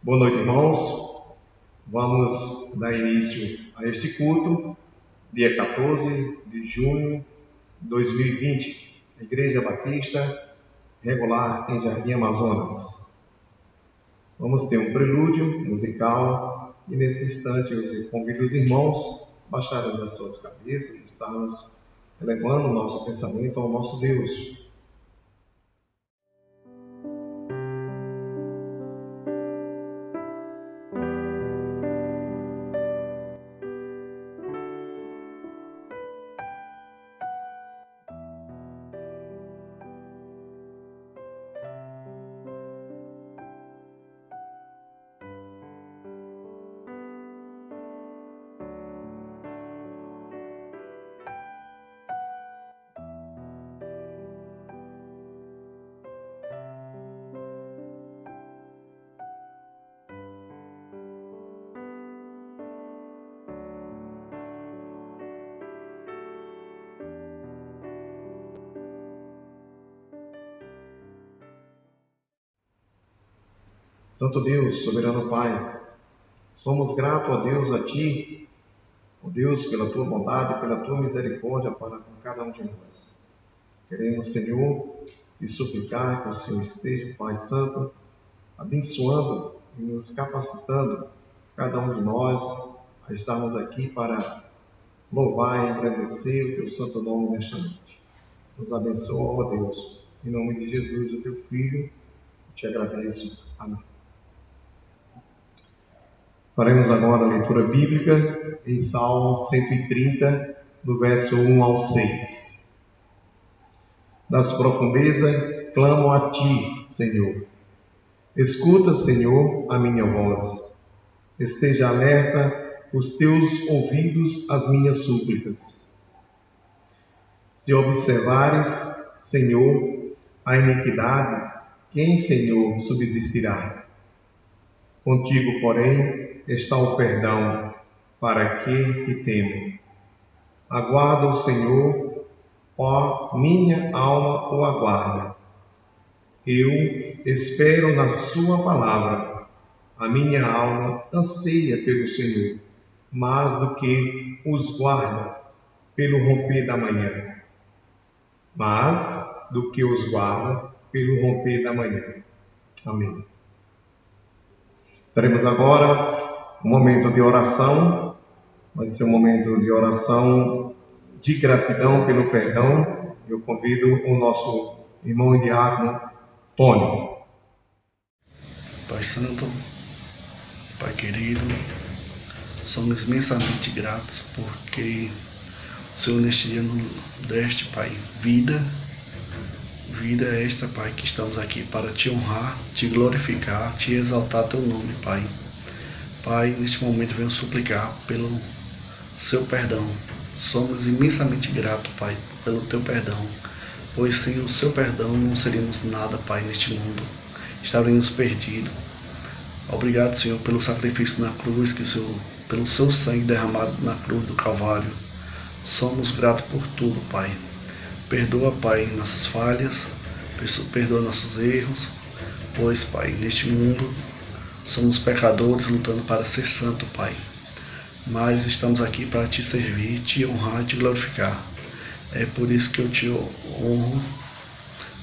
Boa noite, irmãos. Vamos dar início a este culto, dia 14 de junho de 2020, Igreja Batista Regular em Jardim Amazonas. Vamos ter um prelúdio musical e nesse instante eu convido os irmãos a baixarem as suas cabeças, estarmos elevando o nosso pensamento ao nosso Deus. Santo Deus, soberano Pai, somos gratos a Deus, a Ti, ó Deus, pela Tua bondade, pela Tua misericórdia para com cada um de nós. Queremos, Senhor, te suplicar que o Senhor esteja, Pai Santo, abençoando e nos capacitando, cada um de nós, a estarmos aqui para louvar e agradecer o Teu santo nome nesta noite. Nos abençoa, ó Deus, em nome de Jesus, o Teu Filho, te agradeço. Amém. Faremos agora a leitura bíblica em Salmo 130, do verso 1 ao 6. Das profundezas clamo a Ti, Senhor. Escuta, Senhor, a minha voz. Esteja alerta os Teus ouvidos às minhas súplicas. Se observares, Senhor, a iniquidade, quem, Senhor, subsistirá? Contigo, porém, está o perdão, para que te temo. Aguarda o Senhor, ó minha alma o aguarda. Eu espero na sua palavra. A minha alma anseia pelo Senhor, mais do que os guarda pelo romper da manhã. Mais do que os guarda pelo romper da manhã. Amém. Teremos agora um momento de oração, vai ser um momento de oração de gratidão pelo perdão. Eu convido o nosso irmão e diácono, Tônio. Pai Santo, Pai querido, somos imensamente gratos porque o Senhor neste dia nos deste, Pai, vida é esta, Pai, que estamos aqui para te honrar, te glorificar, te exaltar teu nome, Pai. Pai, neste momento venho suplicar pelo seu perdão. Somos imensamente gratos, Pai, pelo teu perdão, pois sem o seu perdão não seríamos nada, Pai, neste mundo. Estaríamos perdidos. Obrigado, Senhor, pelo sacrifício na cruz, pelo seu sangue derramado na cruz do Calvário. Somos gratos por tudo, Pai. Perdoa, Pai, nossas falhas, perdoa nossos erros, pois, Pai, neste mundo somos pecadores lutando para ser santo, Pai. Mas estamos aqui para te servir, te honrar e te glorificar. É por isso que eu te honro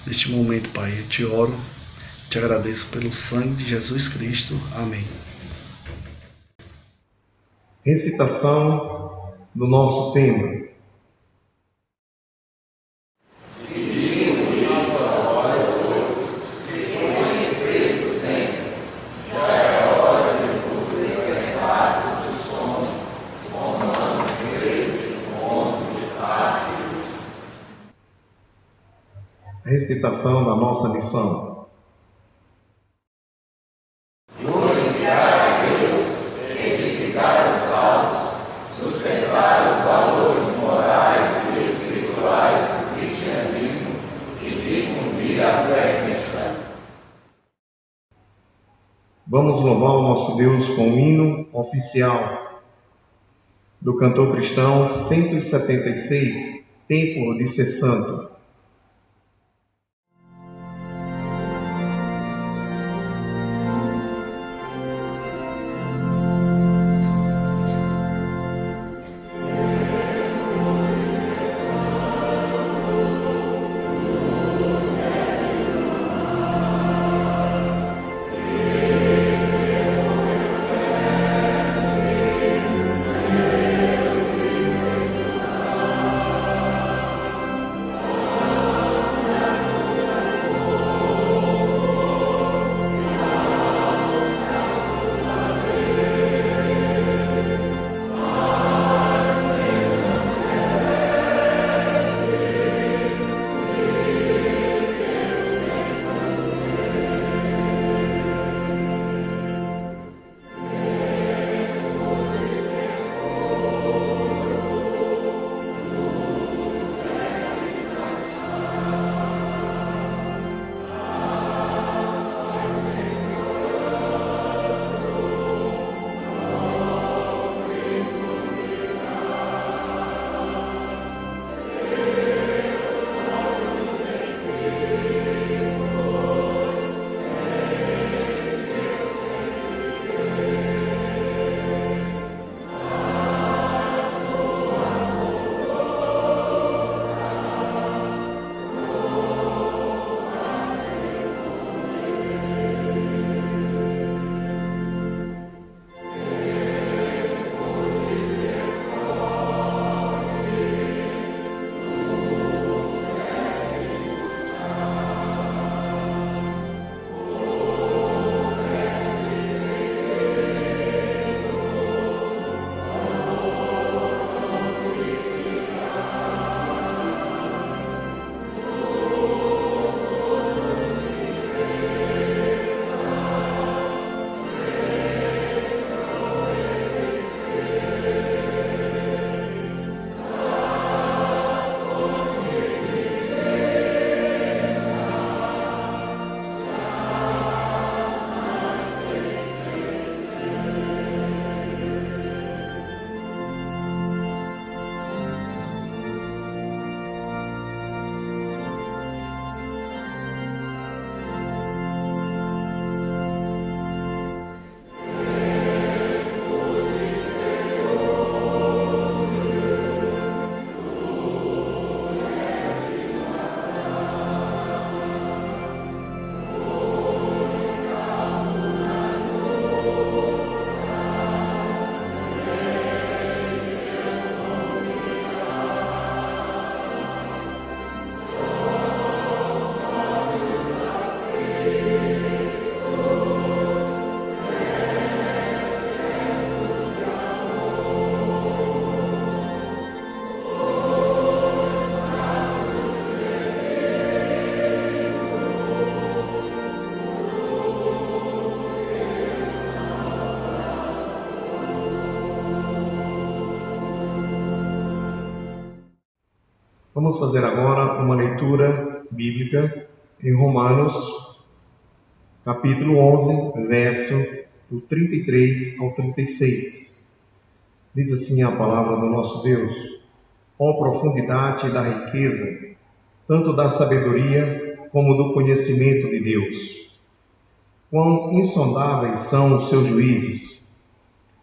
neste momento, Pai. Eu te oro, te agradeço pelo sangue de Jesus Cristo. Amém. Recitação do nosso tema. A recitação da nossa lição. Glorificar a Deus, edificar os salvos, sustentar os valores morais e espirituais do cristianismo e difundir a fé cristã. Vamos louvar o nosso Deus com o hino oficial do cantor cristão 176, Tempo de Ser Santo. Vamos fazer agora uma leitura bíblica em Romanos, capítulo 11, verso do 33 ao 36. Diz assim a palavra do nosso Deus: ó profundidade da riqueza, tanto da sabedoria como do conhecimento de Deus! Quão insondáveis são os seus juízos,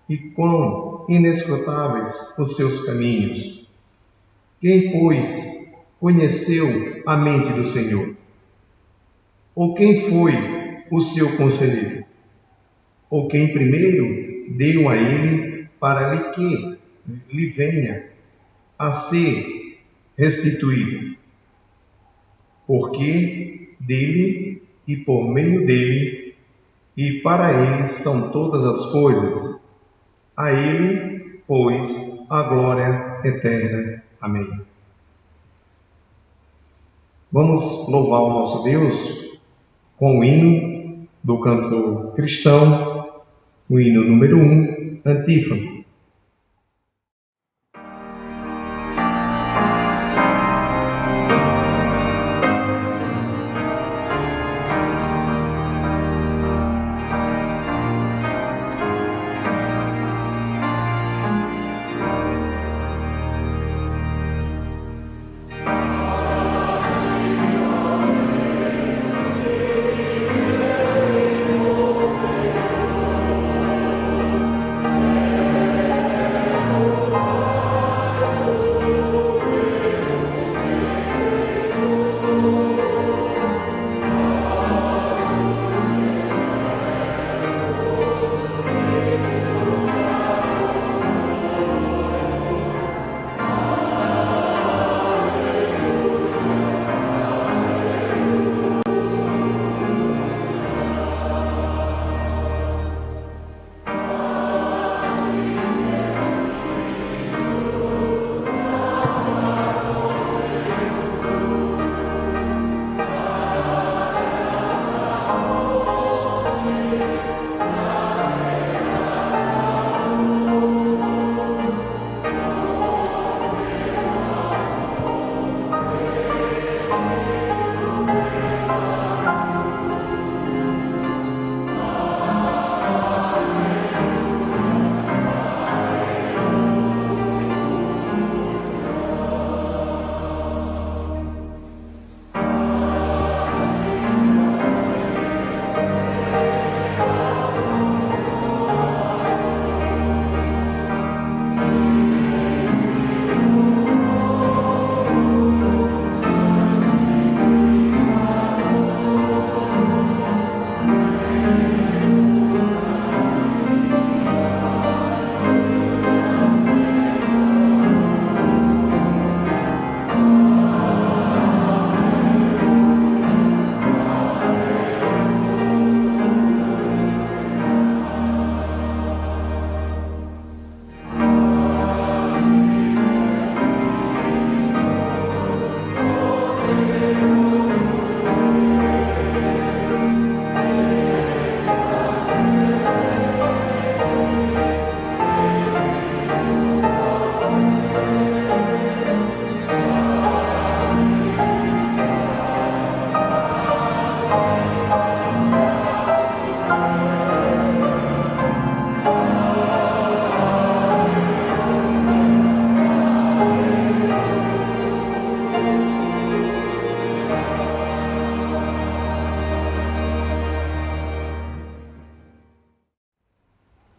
e quão inescrutáveis os seus caminhos! Quem, pois, conheceu a mente do Senhor? Ou quem foi o seu conselheiro? Ou quem primeiro deu a ele para que lhe venha a ser restituído? Porque dele e por meio dele e para ele são todas as coisas. A ele, pois, a glória eterna. Amém. Vamos louvar o nosso Deus com o hino do cantor cristão, o hino número 1, antífona.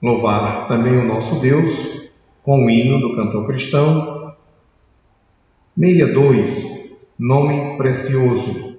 Louvar também o nosso Deus com o hino do cantor cristão 62, nome precioso.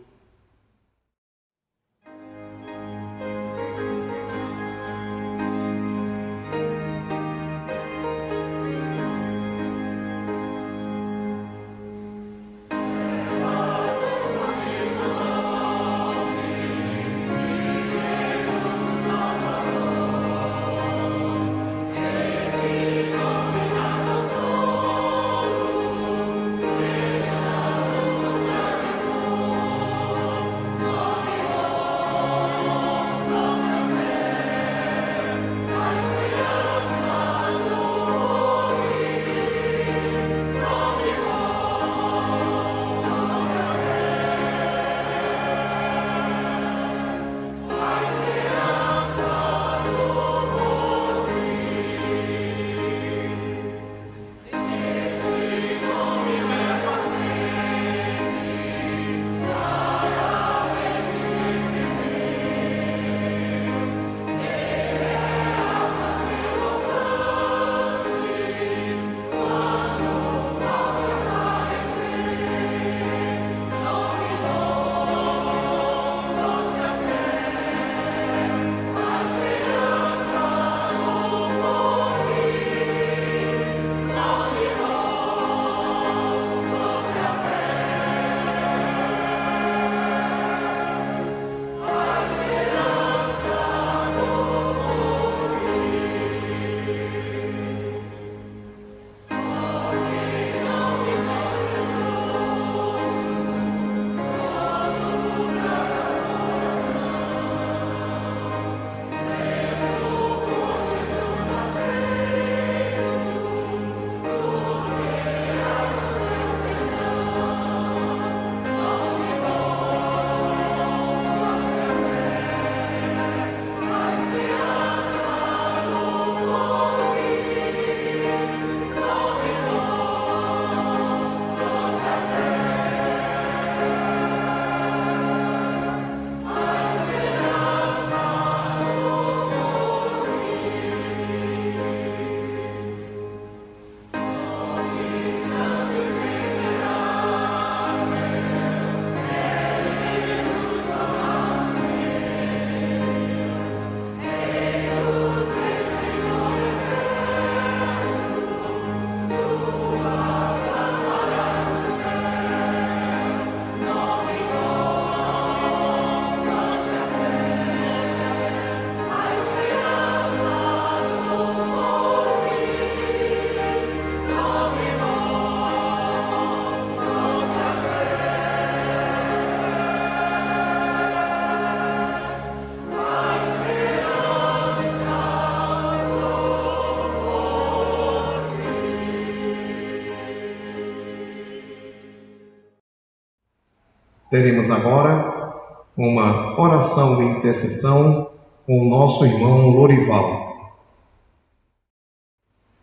Teremos agora uma oração de intercessão com o nosso irmão Lorival.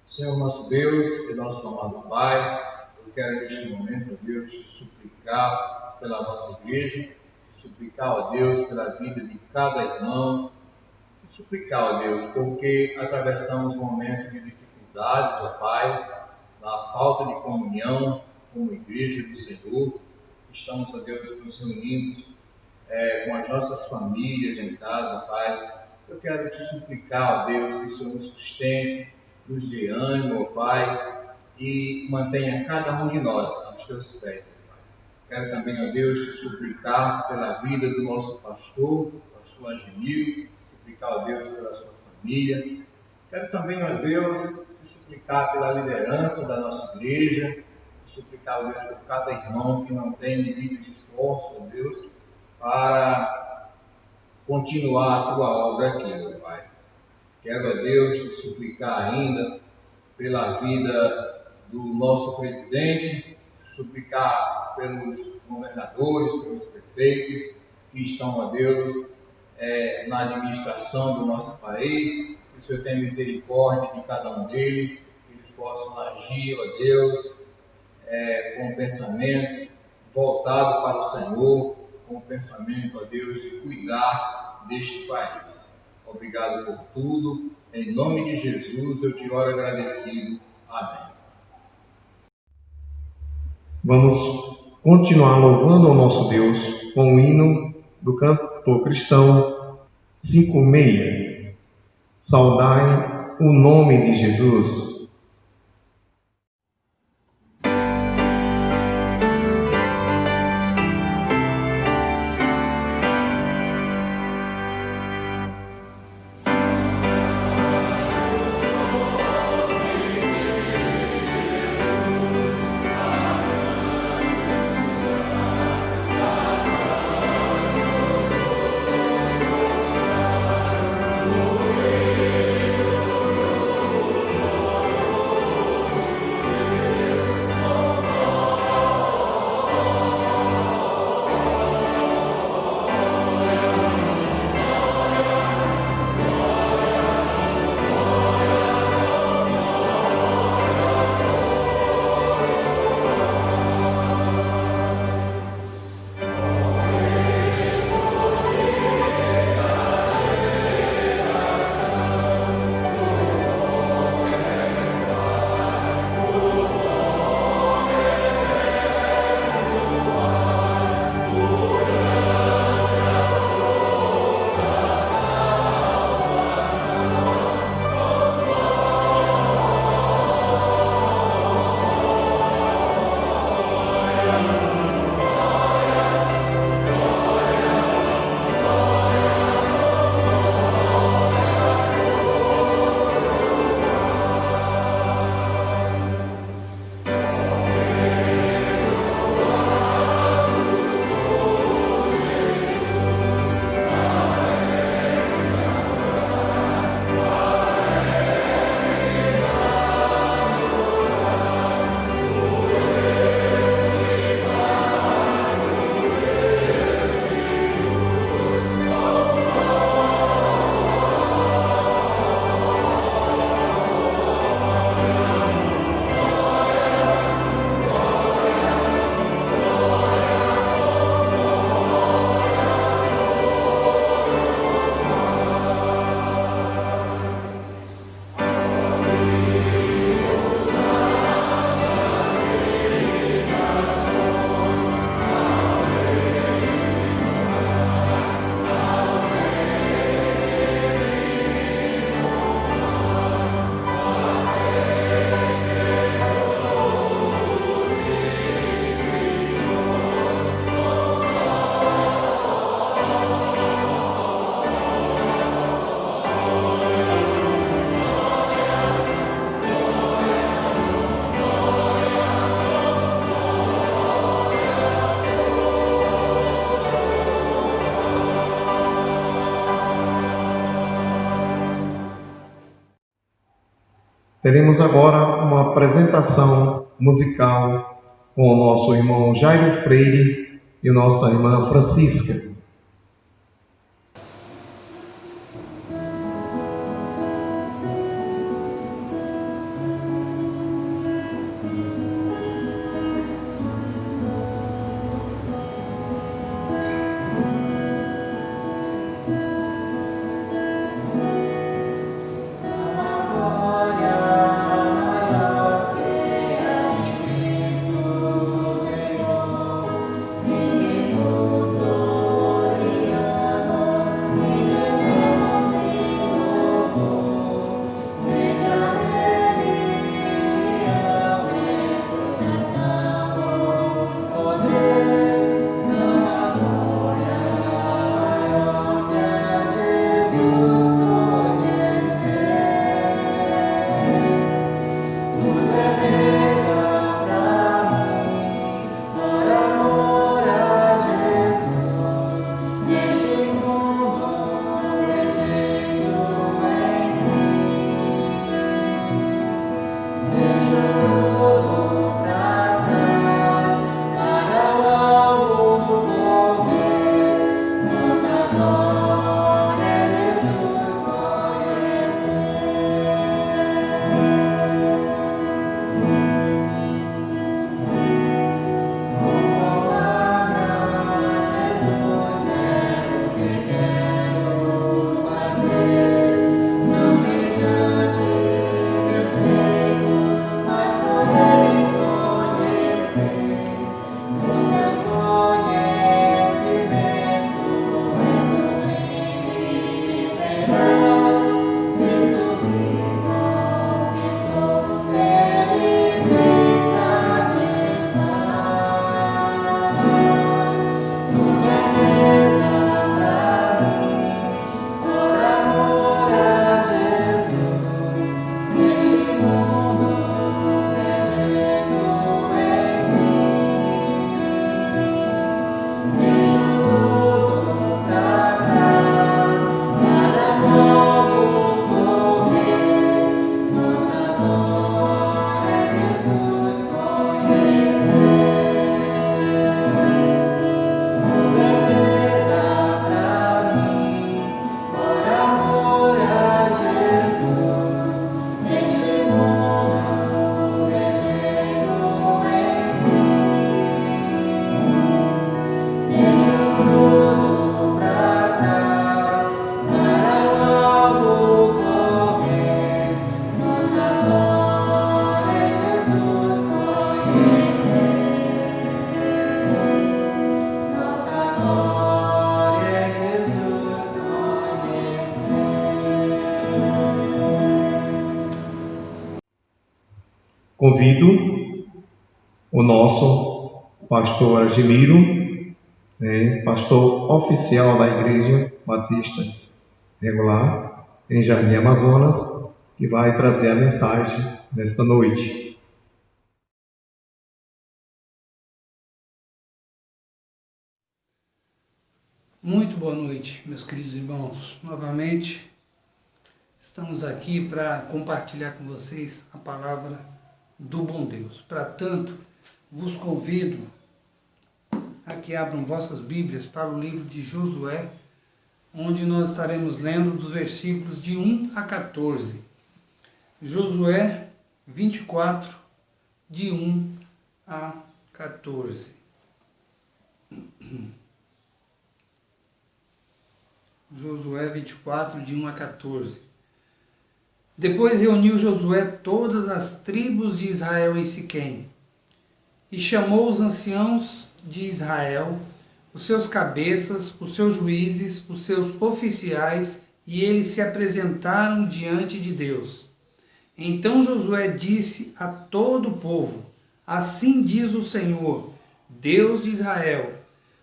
Senhor nosso Deus e nosso amado Pai, eu quero neste momento, ó Deus, te suplicar pela nossa igreja, te suplicar, ó Deus, pela vida de cada irmão, te suplicar, ó Deus, porque atravessamos momentos de dificuldades, ó Pai, na falta de comunhão como igreja do Senhor. Estamos, ó Deus, nos reunindo com as nossas famílias em casa, Pai. Eu quero te suplicar, ó Deus, que o Senhor nos sustente, nos dê ânimo, ó Pai, e mantenha cada um de nós aos teus pés, ó Pai. Quero também, ó Deus, te suplicar pela vida do nosso pastor Agenil, suplicar, ó Deus, pela sua família. Quero também, ó Deus, te suplicar pela liderança da nossa igreja, te suplicar, ó Deus, por cada irmão que não tem medido esforço, ó Deus, para continuar a tua obra aqui, meu Pai. Quero, ó Deus, te suplicar ainda pela vida do nosso presidente, suplicar pelos governadores, pelos prefeitos que estão, ó Deus, na administração do nosso país, que o Senhor tenha misericórdia de cada um deles, que eles possam agir, ó Deus, com um pensamento voltado para o Senhor, com um pensamento, ó Deus, de cuidar deste país. Obrigado por tudo. Em nome de Jesus, eu te oro agradecido. Amém. Vamos continuar louvando ao nosso Deus com o hino do cantor cristão 56. Saudai o nome de Jesus. Teremos agora uma apresentação musical com o nosso irmão Jairo Freire e nossa irmã Francisca. Convido o nosso pastor Argemiro, pastor oficial da Igreja Batista Regular em Jardim Amazonas, que vai trazer a mensagem nesta noite. Muito boa noite, meus queridos irmãos. Novamente, estamos aqui para compartilhar com vocês a palavra do bom Deus. Para tanto, vos convido a que abram vossas Bíblias para o livro de Josué, onde nós estaremos lendo dos versículos de 1 a 14. Josué 24, de 1 a 14. Josué 24, de 1 a 14. Depois reuniu Josué todas as tribos de Israel em Siquém, e chamou os anciãos de Israel, os seus cabeças, os seus juízes, os seus oficiais, e eles se apresentaram diante de Deus. Então Josué disse a todo o povo: assim diz o Senhor, Deus de Israel: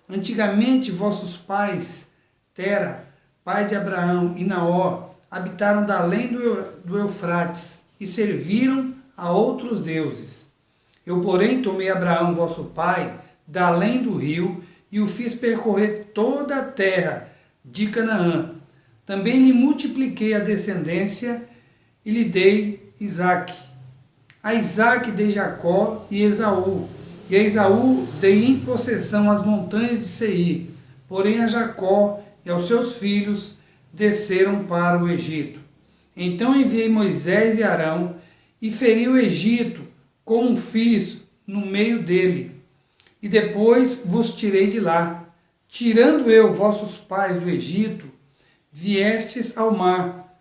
antigamente vossos pais, Tera, pai de Abraão, e Naor, habitaram da além do Eufrates e serviram a outros deuses. Eu, porém, tomei Abraão, vosso pai, da além do rio, e o fiz percorrer toda a terra de Canaã. Também lhe multipliquei a descendência e lhe dei Isaque. A Isaque dei Jacó e Esaú, E a Esaú dei em possessão as montanhas de Seir, porém a Jacó e aos seus filhos desceram para o Egito. Então enviei Moisés e Arão, e feri o Egito, como fiz no meio dele. E depois vos tirei de lá. Tirando eu vossos pais do Egito, viestes ao mar.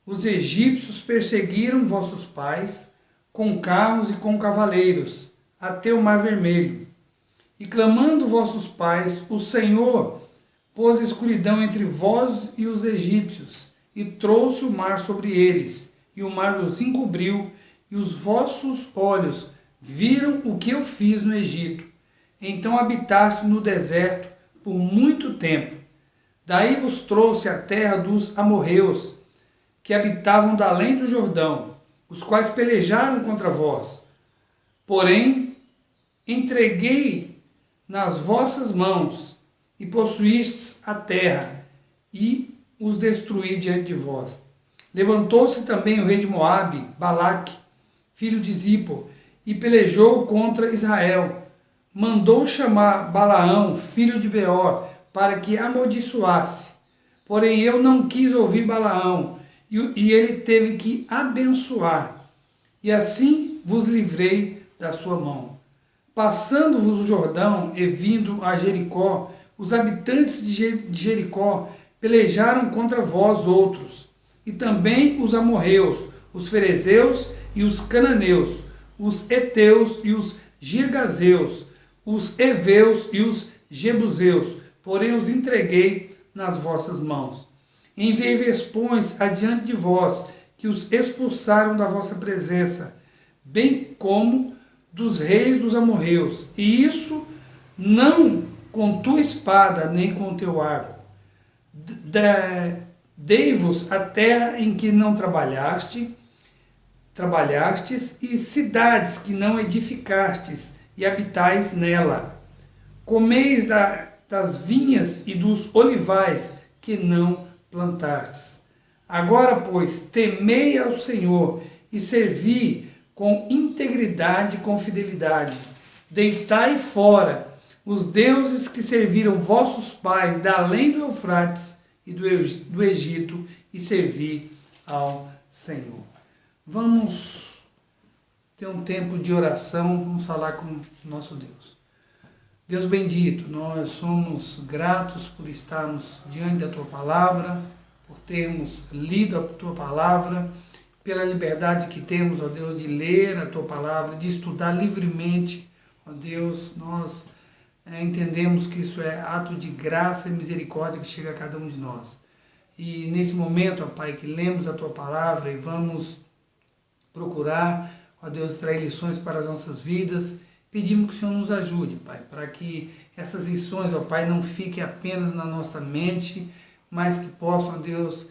Os egípcios perseguiram vossos pais, com carros e com cavaleiros, até o mar vermelho. E clamando vossos pais, o Senhor pôs escuridão entre vós e os egípcios, e trouxe o mar sobre eles, e o mar os encobriu, e os vossos olhos viram o que eu fiz no Egito. Então habitaste no deserto por muito tempo. Daí vos trouxe a terra dos amorreus, que habitavam da além do Jordão, os quais pelejaram contra vós. Porém, entreguei nas vossas mãos, e possuístes a terra, e os destruí diante de vós. Levantou-se também o rei de Moabe, Balaque, filho de Zippor, e pelejou contra Israel. Mandou chamar Balaão, filho de Beor, para que amaldiçoasse. Porém eu não quis ouvir Balaão, e ele teve que abençoar. E assim vos livrei da sua mão. Passando-vos o Jordão e vindo a Jericó, os habitantes de Jericó pelejaram contra vós outros, e também os amorreus, os ferezeus e os cananeus, os heteus e os girgazeus, os heveus e os jebuseus, porém os entreguei nas vossas mãos. Enviei vespões adiante de vós, que os expulsaram da vossa presença, bem como dos reis dos amorreus, e isso não com tua espada, nem com teu arco. Dei-vos a terra em que não trabalhastes, e cidades que não edificastes, e habitais nela. Comeis das vinhas e dos olivais que não plantastes. Agora, pois, temei ao Senhor e servi com integridade e com fidelidade. Deitai fora os deuses que serviram vossos pais da além do Eufrates e do Egito, e servi ao Senhor. Vamos ter um tempo de oração, vamos falar com o nosso Deus. Deus bendito, nós somos gratos por estarmos diante da Tua Palavra, por termos lido a Tua Palavra, pela liberdade que temos, ó Deus, de ler a Tua Palavra, de estudar livremente, ó Deus. Nós entendemos que isso é ato de graça e misericórdia que chega a cada um de nós. E nesse momento, ó Pai, que lemos a Tua Palavra e vamos procurar, ó Deus, extrair lições para as nossas vidas, pedimos que o Senhor nos ajude, Pai, para que essas lições, ó Pai, não fiquem apenas na nossa mente, mas que possam, ó Deus,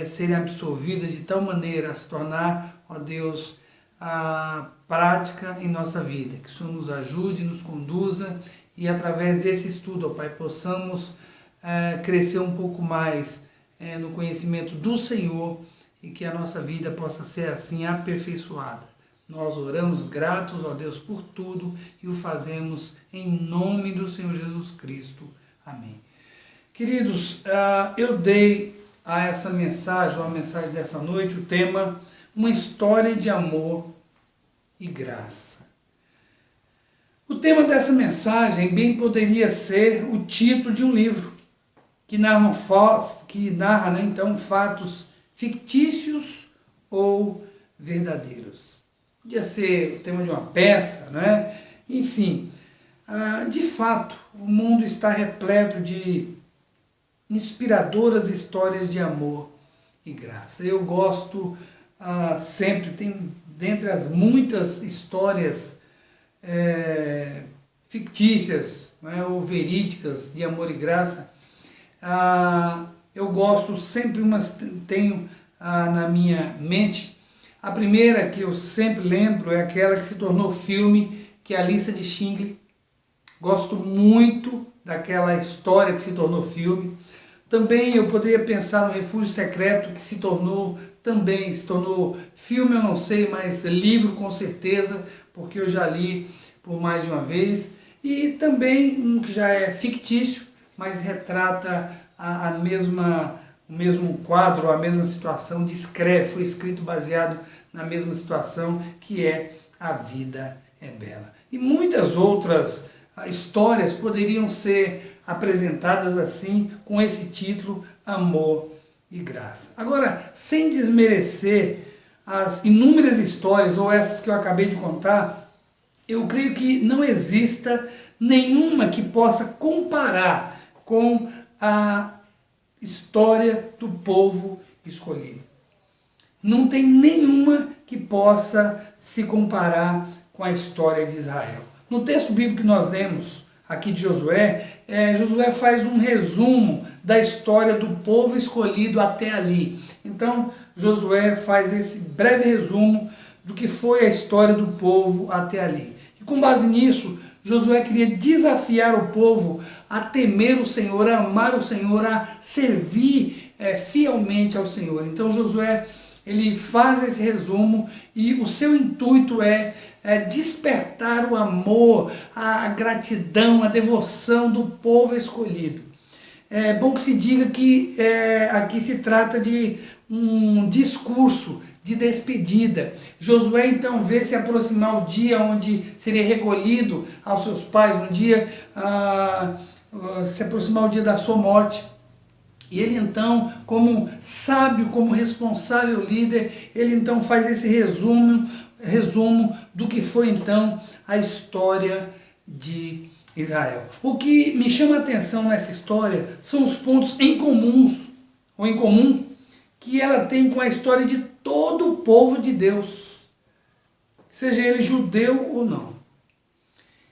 serem absorvidas de tal maneira a se tornar, ó Deus, a prática em nossa vida. Que o Senhor nos ajude, nos conduza, e através desse estudo, ó Pai, possamos crescer um pouco mais no conhecimento do Senhor, e que a nossa vida possa ser assim aperfeiçoada. Nós oramos gratos, ó Deus, por tudo, e o fazemos em nome do Senhor Jesus Cristo. Amém. Queridos, eu dei a essa mensagem, ou a mensagem dessa noite, o tema, uma história de amor e graça. O tema dessa mensagem bem poderia ser o título de um livro, que narra, né, então, fatos fictícios ou verdadeiros. Podia ser o tema de uma peça, né? Enfim, de fato, o mundo está repleto de inspiradoras histórias de amor e graça. Eu gosto sempre, tem dentre as muitas histórias fictícias, né, ou verídicas de amor e graça, eu gosto sempre, tenho na minha mente. A primeira que eu sempre lembro é aquela que se tornou filme, que é a Lista de Schindler. Gosto muito daquela história que se tornou filme. Também eu poderia pensar no Refúgio Secreto, que se tornou filme, eu não sei, mas livro com certeza, porque eu já li por mais de uma vez, e também um que já é fictício, mas retrata o mesmo quadro, a mesma situação, foi escrito baseado na mesma situação, que é A Vida é Bela. E muitas outras histórias poderiam ser apresentadas assim, com esse título, Amor e Graça. Agora, sem desmerecer as inúmeras histórias, ou essas que eu acabei de contar, eu creio que não exista nenhuma que possa comparar com a história do povo escolhido. Não tem nenhuma que possa se comparar com a história de Israel. No texto bíblico que nós lemos aqui de Josué, Josué faz um resumo da história do povo escolhido até ali. Então, Josué faz esse breve resumo do que foi a história do povo até ali. E com base nisso, Josué queria desafiar o povo a temer o Senhor, a amar o Senhor, a servir fielmente ao Senhor. Então Josué, ele faz esse resumo e o seu intuito é despertar o amor, a gratidão, a devoção do povo escolhido. É bom que se diga que aqui se trata de um discurso de despedida. Josué então vê se aproximar o dia onde seria recolhido aos seus pais, um dia se aproximar o dia da sua morte. E ele então, como sábio, como responsável líder, ele então faz esse resumo do que foi então a história de Israel. O que me chama a atenção nessa história são os pontos em comum que ela tem com a história de todo o povo de Deus, seja ele judeu ou não.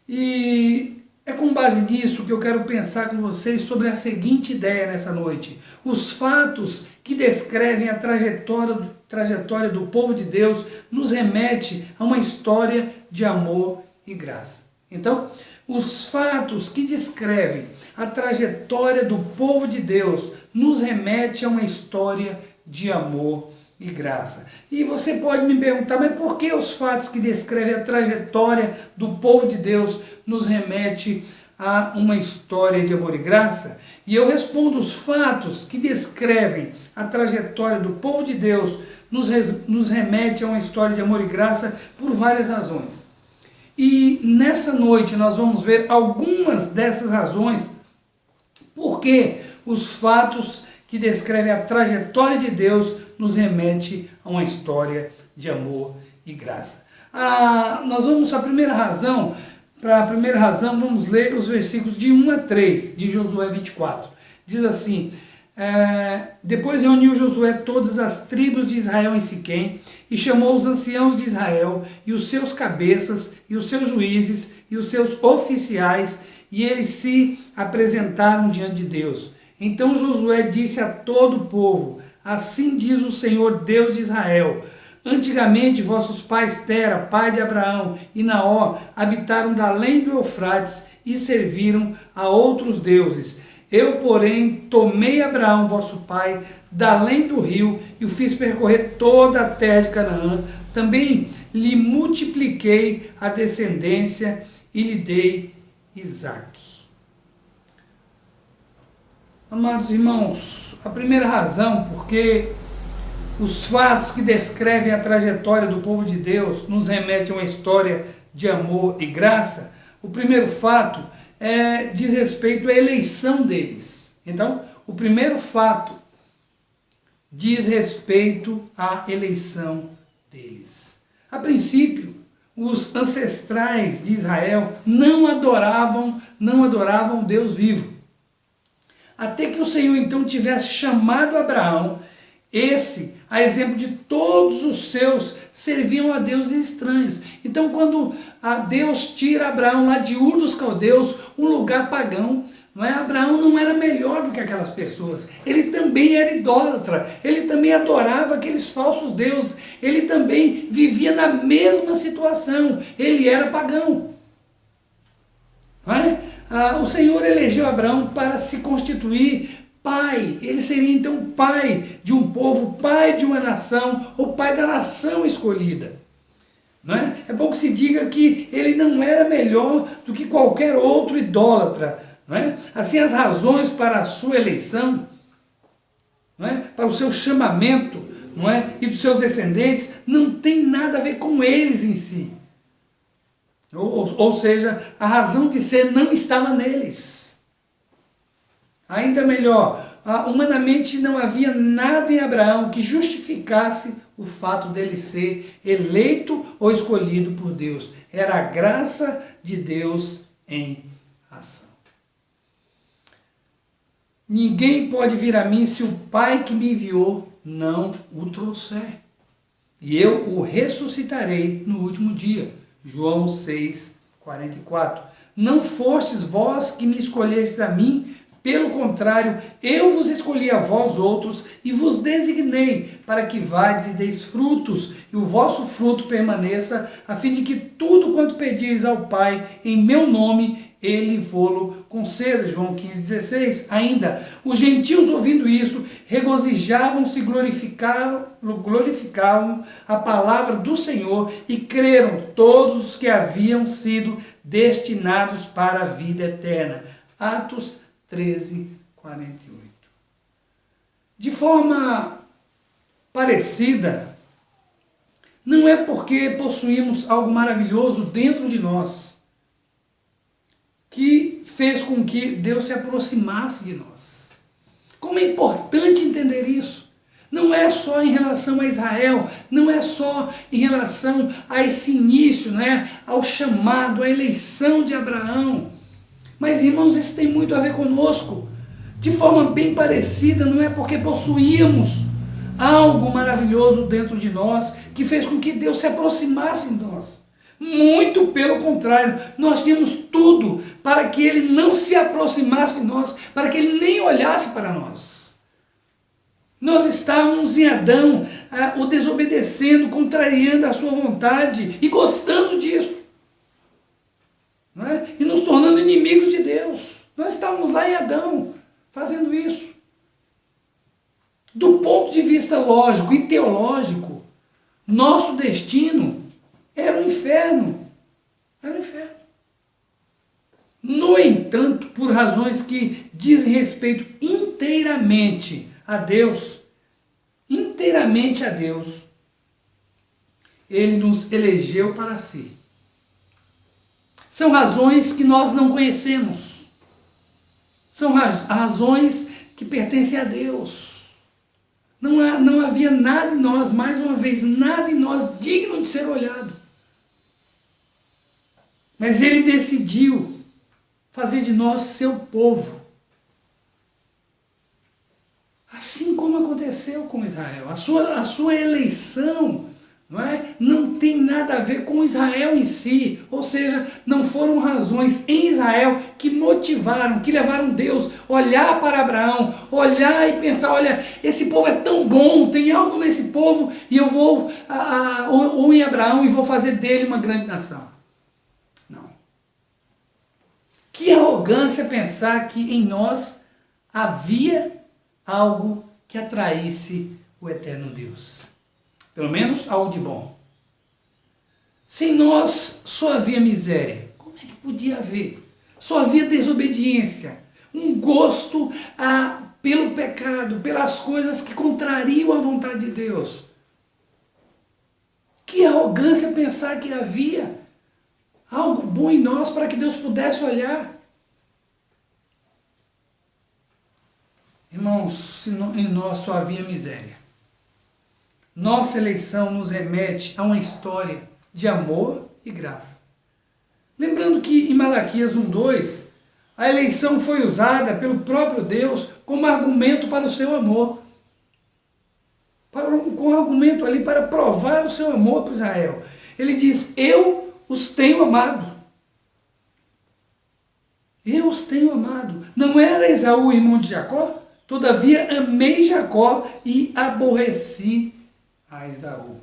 E é com base nisso que eu quero pensar com vocês sobre a seguinte ideia nessa noite. Os fatos que descrevem a trajetória do povo de Deus nos remete a uma história de amor e graça. Então, os fatos que descrevem a trajetória do povo de Deus nos remete a uma história de amor e graça. E você pode me perguntar, mas por que os fatos que descrevem a trajetória do povo de Deus nos remete a uma história de amor e graça? E eu respondo, os fatos que descrevem a trajetória do povo de Deus nos remete a uma história de amor e graça por várias razões. E nessa noite nós vamos ver algumas dessas razões porque os fatos que descrevem a trajetória de Deus nos remete a uma história de amor e graça. Nós vamos, para a primeira razão, vamos ler os versículos de 1 a 3 de Josué 24. Diz assim, depois reuniu Josué todas as tribos de Israel em Siquém, e chamou os anciãos de Israel, e os seus cabeças, e os seus juízes, e os seus oficiais, e eles se apresentaram diante de Deus. Então Josué disse a todo o povo, assim diz o Senhor Deus de Israel, antigamente vossos pais Tera, pai de Abraão, e Naó, habitaram da além do Eufrates e serviram a outros deuses. Eu, porém, tomei Abraão, vosso pai, da além do rio, e o fiz percorrer toda a terra de Canaã. Também lhe multipliquei a descendência e lhe dei Isaque. Amados irmãos, a primeira razão porque os fatos que descrevem a trajetória do povo de Deus nos remetem a uma história de amor e graça, o primeiro fato diz respeito à eleição deles. Então, o primeiro fato diz respeito à eleição deles. A princípio, os ancestrais de Israel não adoravam o Deus vivo. Até que o Senhor então tivesse chamado Abraão, esse, a exemplo de todos os seus, serviam a deuses estranhos. Então, quando Deus tira Abraão lá de Ur dos Caldeus, um lugar pagão, Abraão não era melhor do que aquelas pessoas. Ele também era idólatra, ele também adorava aqueles falsos deuses, ele também vivia na mesma situação, ele era pagão. O Senhor elegeu Abraão para se constituir pai, ele seria então pai de um povo, pai de uma nação, o pai da nação escolhida. Não é? É bom que se diga que ele não era melhor do que qualquer outro idólatra. Não é? Assim, as razões para a sua eleição, não é? Para o seu chamamento, não é? E dos seus descendentes, não tem nada a ver com eles em si. Ou seja, a razão de ser não estava neles. Ainda melhor, humanamente não havia nada em Abraão que justificasse o fato dele ser eleito ou escolhido por Deus. Era a graça de Deus em ação. Ninguém pode vir a mim se o Pai que me enviou não o trouxer. E eu o ressuscitarei no último dia. João 6:44. Não fostes vós que me escolhestes a mim, pelo contrário, eu vos escolhi a vós outros e vos designei para que vades e deis frutos, e o vosso fruto permaneça, a fim de que tudo quanto pedires ao Pai em meu nome, ele vô-lo conceda. João 15:16. Ainda, os gentios ouvindo isso, regozijavam-se e glorificavam a palavra do Senhor e creram todos os que haviam sido destinados para a vida eterna. Atos 13:48. De forma parecida, não é porque possuímos algo maravilhoso dentro de nós que fez com que Deus se aproximasse de nós. Como é importante entender isso. Não é só em relação a Israel, não é só em relação a esse início, né, ao chamado, à eleição de Abraão. Mas, irmãos, isso tem muito a ver conosco. De forma bem parecida, não é porque possuíamos algo maravilhoso dentro de nós que fez com que Deus se aproximasse de nós. Muito pelo contrário, nós tínhamos tudo para que Ele não se aproximasse de nós, para que Ele nem olhasse para nós. Nós estávamos em Adão, o desobedecendo, contrariando a sua vontade e gostando disso. Não é? E nos tornando inimigos de Deus. Nós estávamos lá em Adão, fazendo isso. Do ponto de vista lógico e teológico, nosso destino era o inferno. Era o inferno. No entanto, por razões que dizem respeito inteiramente a Deus, Ele nos elegeu para si. São razões que nós não conhecemos. São razões que pertencem a Deus. Não havia nada em nós, mais uma vez, nada em nós digno de ser olhado. Mas Ele decidiu fazer de nós seu povo. Assim como aconteceu com Israel. A sua eleição não tem nada a ver com Israel em si, ou seja, não foram razões em Israel que motivaram, que levaram Deus a olhar para Abraão, olhar e pensar, olha, esse povo é tão bom, tem algo nesse povo e eu vou ou em Abraão e vou fazer dele uma grande nação. Não. Que arrogância pensar que em nós havia algo que atraísse o eterno Deus. Pelo menos algo de bom. Se em nós só havia miséria, como é que podia haver? Só havia desobediência, um gosto pelo pecado, pelas coisas que contrariam a vontade de Deus. Que arrogância pensar que havia algo bom em nós para que Deus pudesse olhar. Irmãos, se em nós só havia miséria, nossa eleição nos remete a uma história de amor e graça. Lembrando que em Malaquias 1:2, a eleição foi usada pelo próprio Deus como argumento para o seu amor. Com argumento ali para provar o seu amor para Israel. Ele diz, eu os tenho amado. Eu os tenho amado. Não era Esaú irmão de Jacó? Todavia amei Jacó e aborreci a Esaú.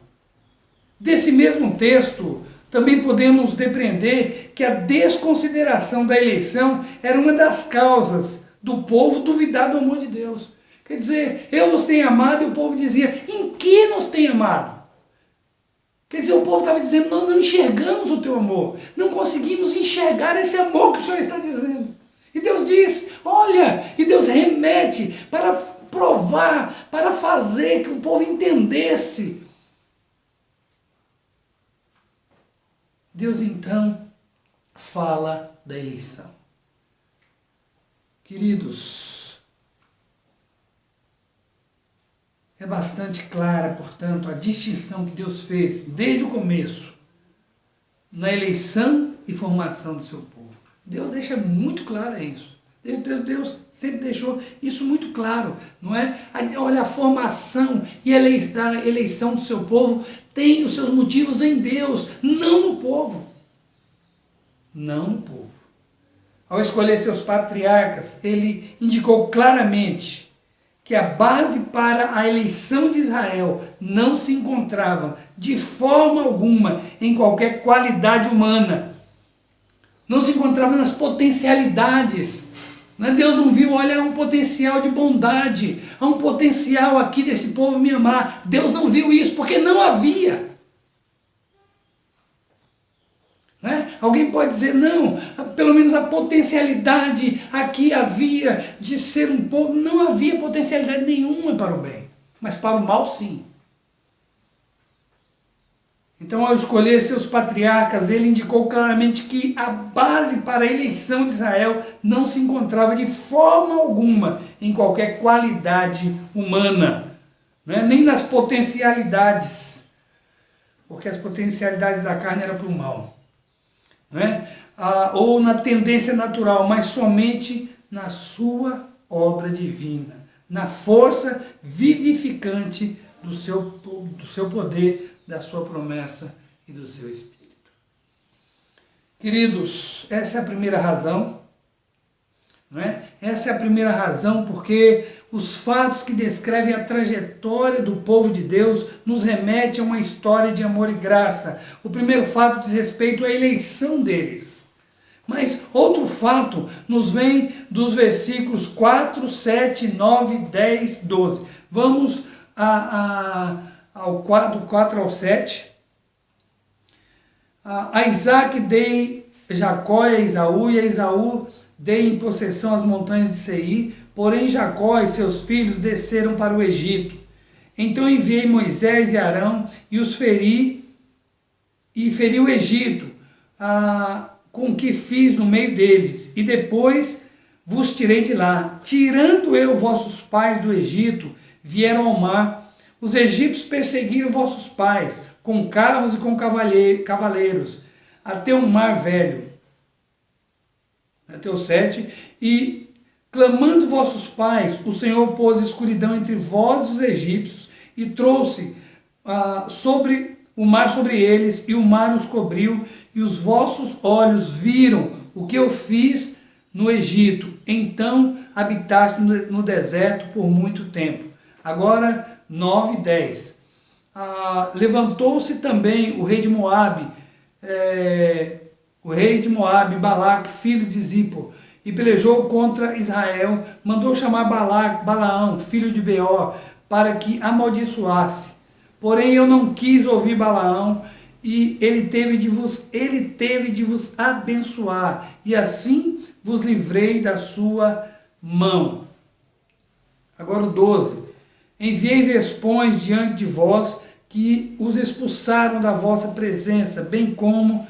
Desse mesmo texto, também podemos depreender que a desconsideração da eleição era uma das causas do povo duvidar do amor de Deus. Quer dizer, eu vos tenho amado, e o povo dizia, em que nos tem amado? Quer dizer, o povo estava dizendo, nós não enxergamos o teu amor, não conseguimos enxergar esse amor que o Senhor está dizendo. E Deus diz, olha, e Deus remete para provar, para fazer que o povo entendesse. Deus então fala da eleição. Queridos, é bastante clara, portanto, a distinção que Deus fez desde o começo na eleição e formação do seu povo. Deus deixa muito claro isso. Deus sempre deixou isso muito claro, não é? Olha, a formação e a eleição do seu povo tem os seus motivos em Deus, não no povo. Não no povo. Ao escolher seus patriarcas, ele indicou claramente que a base para a eleição de Israel não se encontrava de forma alguma em qualquer qualidade humana. Não se encontrava nas potencialidades. Deus não viu, olha, há um potencial de bondade, há um potencial aqui desse povo me amar. Deus não viu isso, porque não havia. Alguém pode dizer, não, pelo menos a potencialidade aqui havia de ser um povo. Não havia potencialidade nenhuma para o bem, mas para o mal sim. Então, ao escolher seus patriarcas, ele indicou claramente que a base para a eleição de Israel não se encontrava de forma alguma em qualquer qualidade humana, nem nas potencialidades, porque as potencialidades da carne eram para o mal, ou na tendência natural, mas somente na sua obra divina, na força vivificante do seu poder, da sua promessa e do seu Espírito. Queridos, essa é a primeira razão, Essa é a primeira razão porque os fatos que descrevem a trajetória do povo de Deus nos remetem a uma história de amor e graça. O primeiro fato diz respeito à eleição deles. Mas outro fato nos vem dos versículos 4, 7, 9, 10, 12. Vamos do 4 ao 7. A Isaac dei Jacó e a Esaú, e a Esaú dei em possessão as montanhas de Seir, porém Jacó e seus filhos desceram para o Egito. Então enviei Moisés e Arão e os feri o Egito, com o que fiz no meio deles, e depois vos tirei de lá. Tirando eu vossos pais do Egito, vieram ao mar. Os egípcios perseguiram vossos pais, com carros e com cavaleiros, até o mar velho. Até o 7, e clamando vossos pais, o Senhor pôs escuridão entre vós e os egípcios, e trouxe sobre o mar sobre eles, e o mar os cobriu, e os vossos olhos viram o que eu fiz no Egito. Então habitaste no deserto por muito tempo. Agora 9 e 10. Levantou-se também o rei de Moabe, Balaque, filho de Zippor, e pelejou contra Israel, mandou chamar Balaão, filho de Beor, para que amaldiçoasse. Porém eu não quis ouvir Balaão, e ele teve de vos abençoar, e assim vos livrei da sua mão. Agora o 12. Enviei vespões diante de vós, que os expulsaram da vossa presença, bem como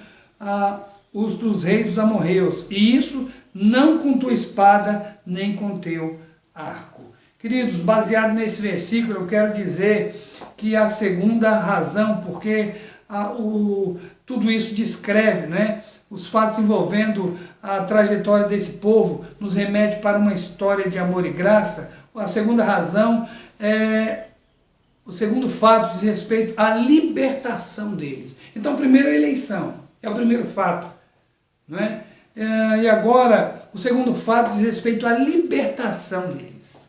os dos reis dos amorreus, e isso não com tua espada, nem com teu arco. Queridos, baseado nesse versículo, eu quero dizer que a segunda razão, porque tudo isso descreve, os fatos envolvendo a trajetória desse povo, nos remete para uma história de amor e graça. A segunda razão o segundo fato diz respeito à libertação deles. Então, primeiro a eleição, é o primeiro fato. E agora, o segundo fato diz respeito à libertação deles.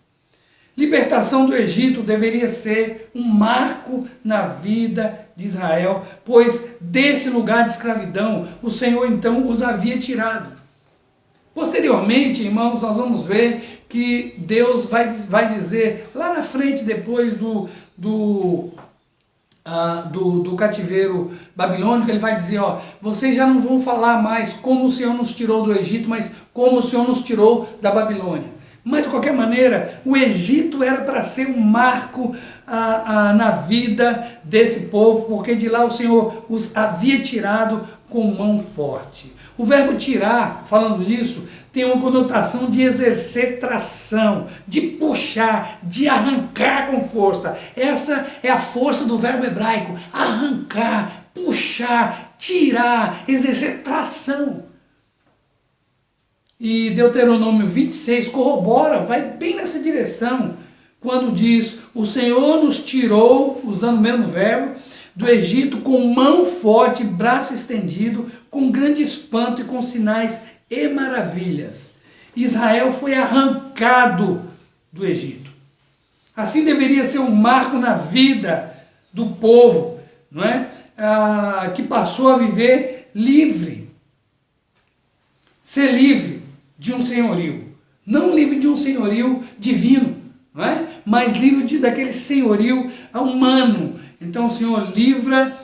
Libertação do Egito deveria ser um marco na vida de Israel, pois desse lugar de escravidão o Senhor então os havia tirado. Posteriormente, irmãos, nós vamos ver que Deus vai dizer, lá na frente, depois do cativeiro babilônico, ele vai dizer, ó, vocês já não vão falar mais como o Senhor nos tirou do Egito, mas como o Senhor nos tirou da Babilônia. Mas, de qualquer maneira, o Egito era para ser um marco na vida desse povo, porque de lá o Senhor os havia tirado com mão forte. O verbo tirar, falando nisso, tem uma conotação de exercer tração, de puxar, de arrancar com força. Essa é a força do verbo hebraico, arrancar, puxar, tirar, exercer tração. E Deuteronômio 26 corrobora, vai bem nessa direção, quando diz, o Senhor nos tirou, usando o mesmo verbo, do Egito com mão forte, braço estendido, com grande espanto e com sinais e maravilhas. Israel foi arrancado do Egito. Assim deveria ser um marco na vida do povo, não é? Que passou a viver livre. Ser livre de um senhorio. Não livre de um senhorio divino, não é? Mas livre daquele senhorio humano. Então o Senhor livre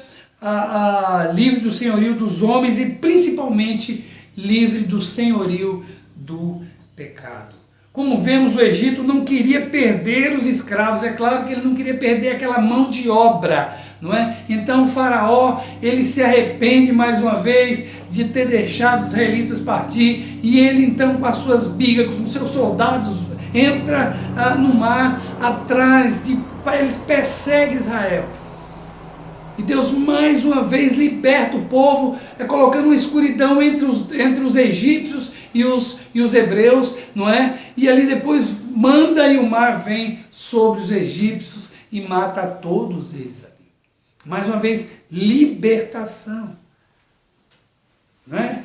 do senhorio dos homens e principalmente livre do senhorio do pecado. Como vemos, o Egito não queria perder os escravos, é claro que ele não queria perder aquela mão de obra, não é? Então o faraó, ele se arrepende mais uma vez de ter deixado os israelitas partir, e ele então com as suas bigas, com os seus soldados, entra no mar atrás, eles perseguem Israel. E Deus mais uma vez liberta o povo, colocando uma escuridão entre os egípcios e os hebreus, não é? E ali depois manda e o mar vem sobre os egípcios e mata a todos eles ali. Mais uma vez, libertação. Não é?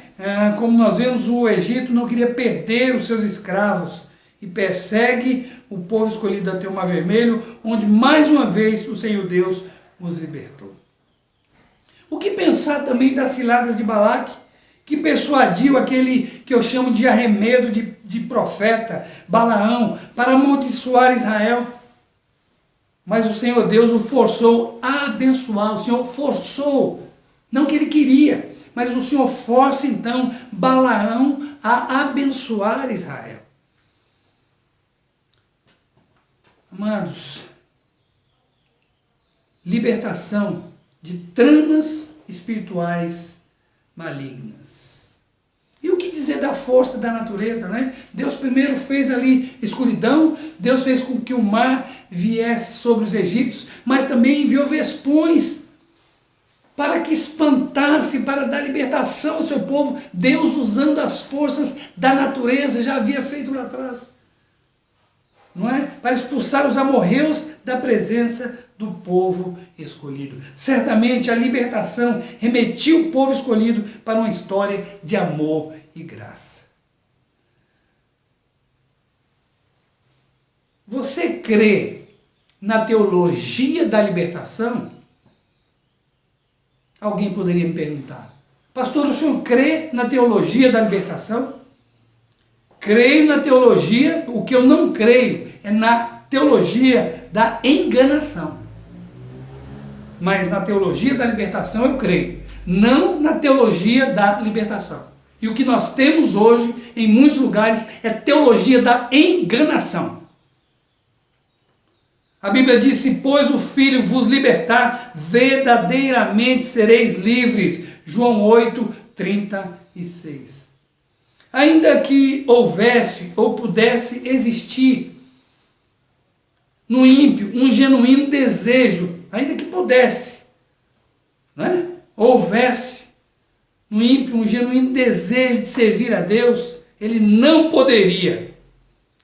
Como nós vemos, o Egito não queria perder os seus escravos e persegue o povo escolhido até o Mar Vermelho, onde mais uma vez o Senhor Deus os libertou. O que pensar também das ciladas de Balaque, que persuadiu aquele que eu chamo de arremedo de profeta, Balaão, para amaldiçoar Israel? Mas o Senhor Deus o forçou a abençoar, o Senhor forçou, não que ele queria, mas o Senhor força então Balaão a abençoar Israel. Amados, libertação de tramas espirituais malignas. E o que dizer da força da natureza, né? Deus primeiro fez ali escuridão, Deus fez com que o mar viesse sobre os egípcios, mas também enviou vespões para que espantasse, para dar libertação ao seu povo. Deus, usando as forças da natureza, já havia feito lá atrás, não é? Para expulsar os amorreus da presença do povo escolhido. Certamente a libertação remetiu o povo escolhido para uma história de amor e graça. Você crê na teologia da libertação? Alguém poderia me perguntar: pastor, o senhor crê na teologia da libertação? Creio na teologia, o que eu não creio é na teologia da enganação. Mas na teologia da libertação eu creio, não na teologia da libertação. E o que nós temos hoje, em muitos lugares, é teologia da enganação. A Bíblia diz: se pois o Filho vos libertar, verdadeiramente sereis livres. João 8, 36. Ainda que houvesse ou pudesse existir no ímpio um genuíno desejo, ainda que pudesse, né? Houvesse no ímpio um genuíno desejo de servir a Deus, ele não poderia,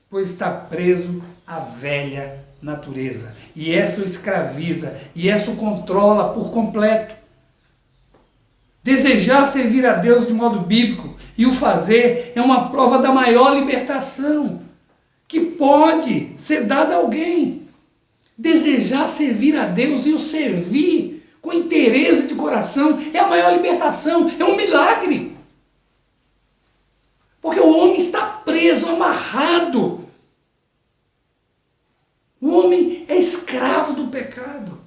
pois está preso à velha natureza. E essa o escraviza, e essa o controla por completo. Desejar servir a Deus de modo bíblico e o fazer é uma prova da maior libertação que pode ser dada a alguém. Desejar servir a Deus e o servir com interesse de coração é a maior libertação, é um milagre. Porque o homem está preso, amarrado. O homem é escravo do pecado.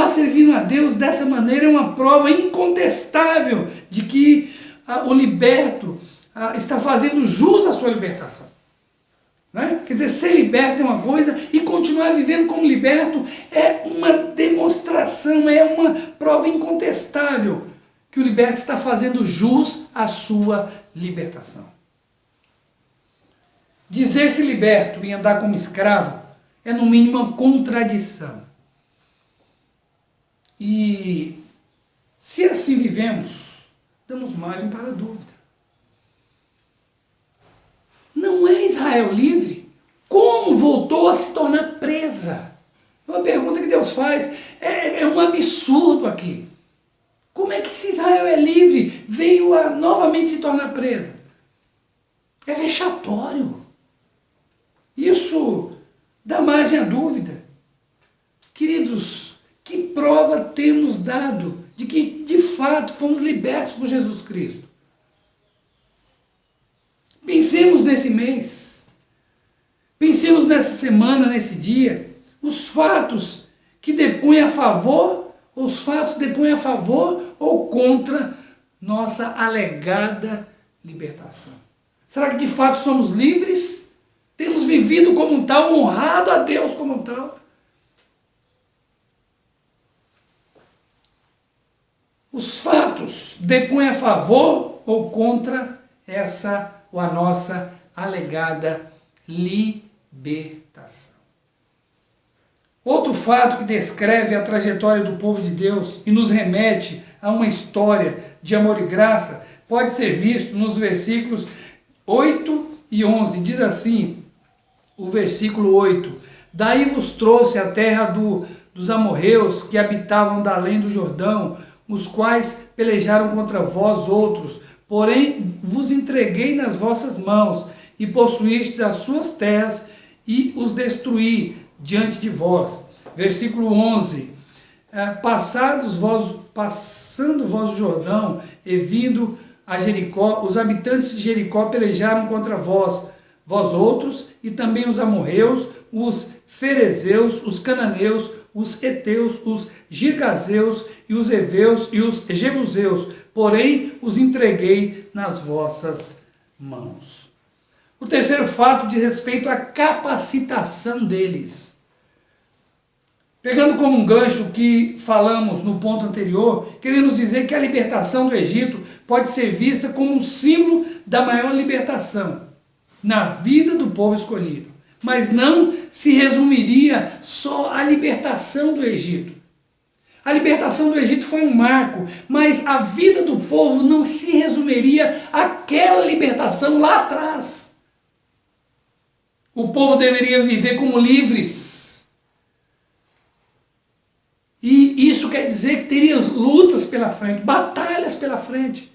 continuar servindo a Deus dessa maneira é uma prova incontestável de que o liberto está fazendo jus à sua libertação. Né? Quer dizer, ser liberto é uma coisa e continuar vivendo como liberto é uma demonstração, é uma prova incontestável que o liberto está fazendo jus à sua libertação. Dizer-se liberto e andar como escravo é no mínimo uma contradição. E se assim vivemos, damos margem para a dúvida. Não é Israel livre? Como voltou a se tornar presa? É uma pergunta que Deus faz. É um absurdo aqui. Como é que se Israel é livre, veio a novamente se tornar presa? É vexatório. Isso dá margem à dúvida. Queridos, que prova temos dado de que, de fato, fomos libertos por Jesus Cristo? Pensemos nesse mês, pensemos nessa semana, nesse dia, os fatos que depõem a favor, ou contra nossa alegada libertação. Será que de fato somos livres? Temos vivido como tal, honrado a Deus como tal? Os fatos depõem a favor ou contra a nossa alegada libertação. Outro fato que descreve a trajetória do povo de Deus e nos remete a uma história de amor e graça pode ser visto nos versículos 8 e 11. Diz assim, o versículo 8: Daí vos trouxe a terra dos amorreus que habitavam da além do Jordão, os quais pelejaram contra vós outros, porém vos entreguei nas vossas mãos, e possuístes as suas terras, e os destruí diante de vós. Versículo 11: Passando vós o Jordão, e vindo a Jericó, os habitantes de Jericó pelejaram contra vós outros, e também os amorreus, os ferezeus, os cananeus, os heteus, os girgazeus, e os heveus e os jebuseus, porém os entreguei nas vossas mãos. O terceiro fato diz respeito à capacitação deles. Pegando como um gancho que falamos no ponto anterior, queremos dizer que a libertação do Egito pode ser vista como um símbolo da maior libertação na vida do povo escolhido. Mas não se resumiria só à libertação do Egito. A libertação do Egito foi um marco, mas a vida do povo não se resumiria àquela libertação lá atrás. O povo deveria viver como livres. E isso quer dizer que teria lutas pela frente, batalhas pela frente.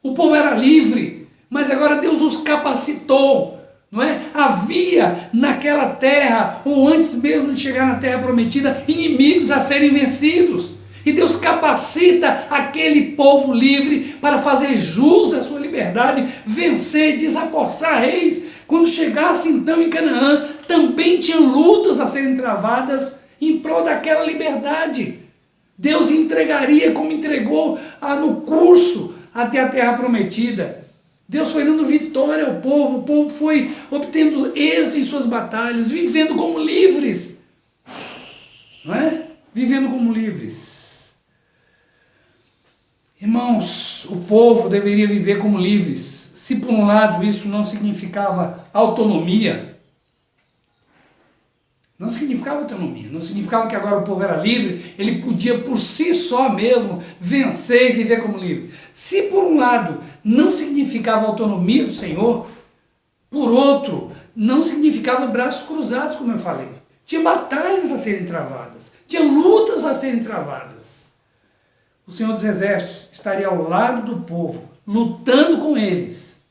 O povo era livre, mas agora Deus os capacitou. Não é? Havia naquela terra, ou antes mesmo de chegar na terra prometida, inimigos a serem vencidos. E Deus capacita aquele povo livre para fazer jus à sua liberdade, vencer, desapossar reis. Quando chegasse então em Canaã, também tinham lutas a serem travadas em prol daquela liberdade. Deus entregaria como entregou no curso até a terra prometida. Deus foi dando vitória ao povo, o povo foi obtendo êxito em suas batalhas, vivendo como livres. Não é? Vivendo como livres. Irmãos, o povo deveria viver como livres. Se por um lado isso não significava autonomia, não significava que agora o povo era livre, ele podia por si só mesmo vencer e viver como livre. Se por um lado não significava autonomia do Senhor, por outro, não significava braços cruzados, como eu falei. Tinha batalhas a serem travadas, tinha lutas a serem travadas. O Senhor dos Exércitos estaria ao lado do povo, lutando com eles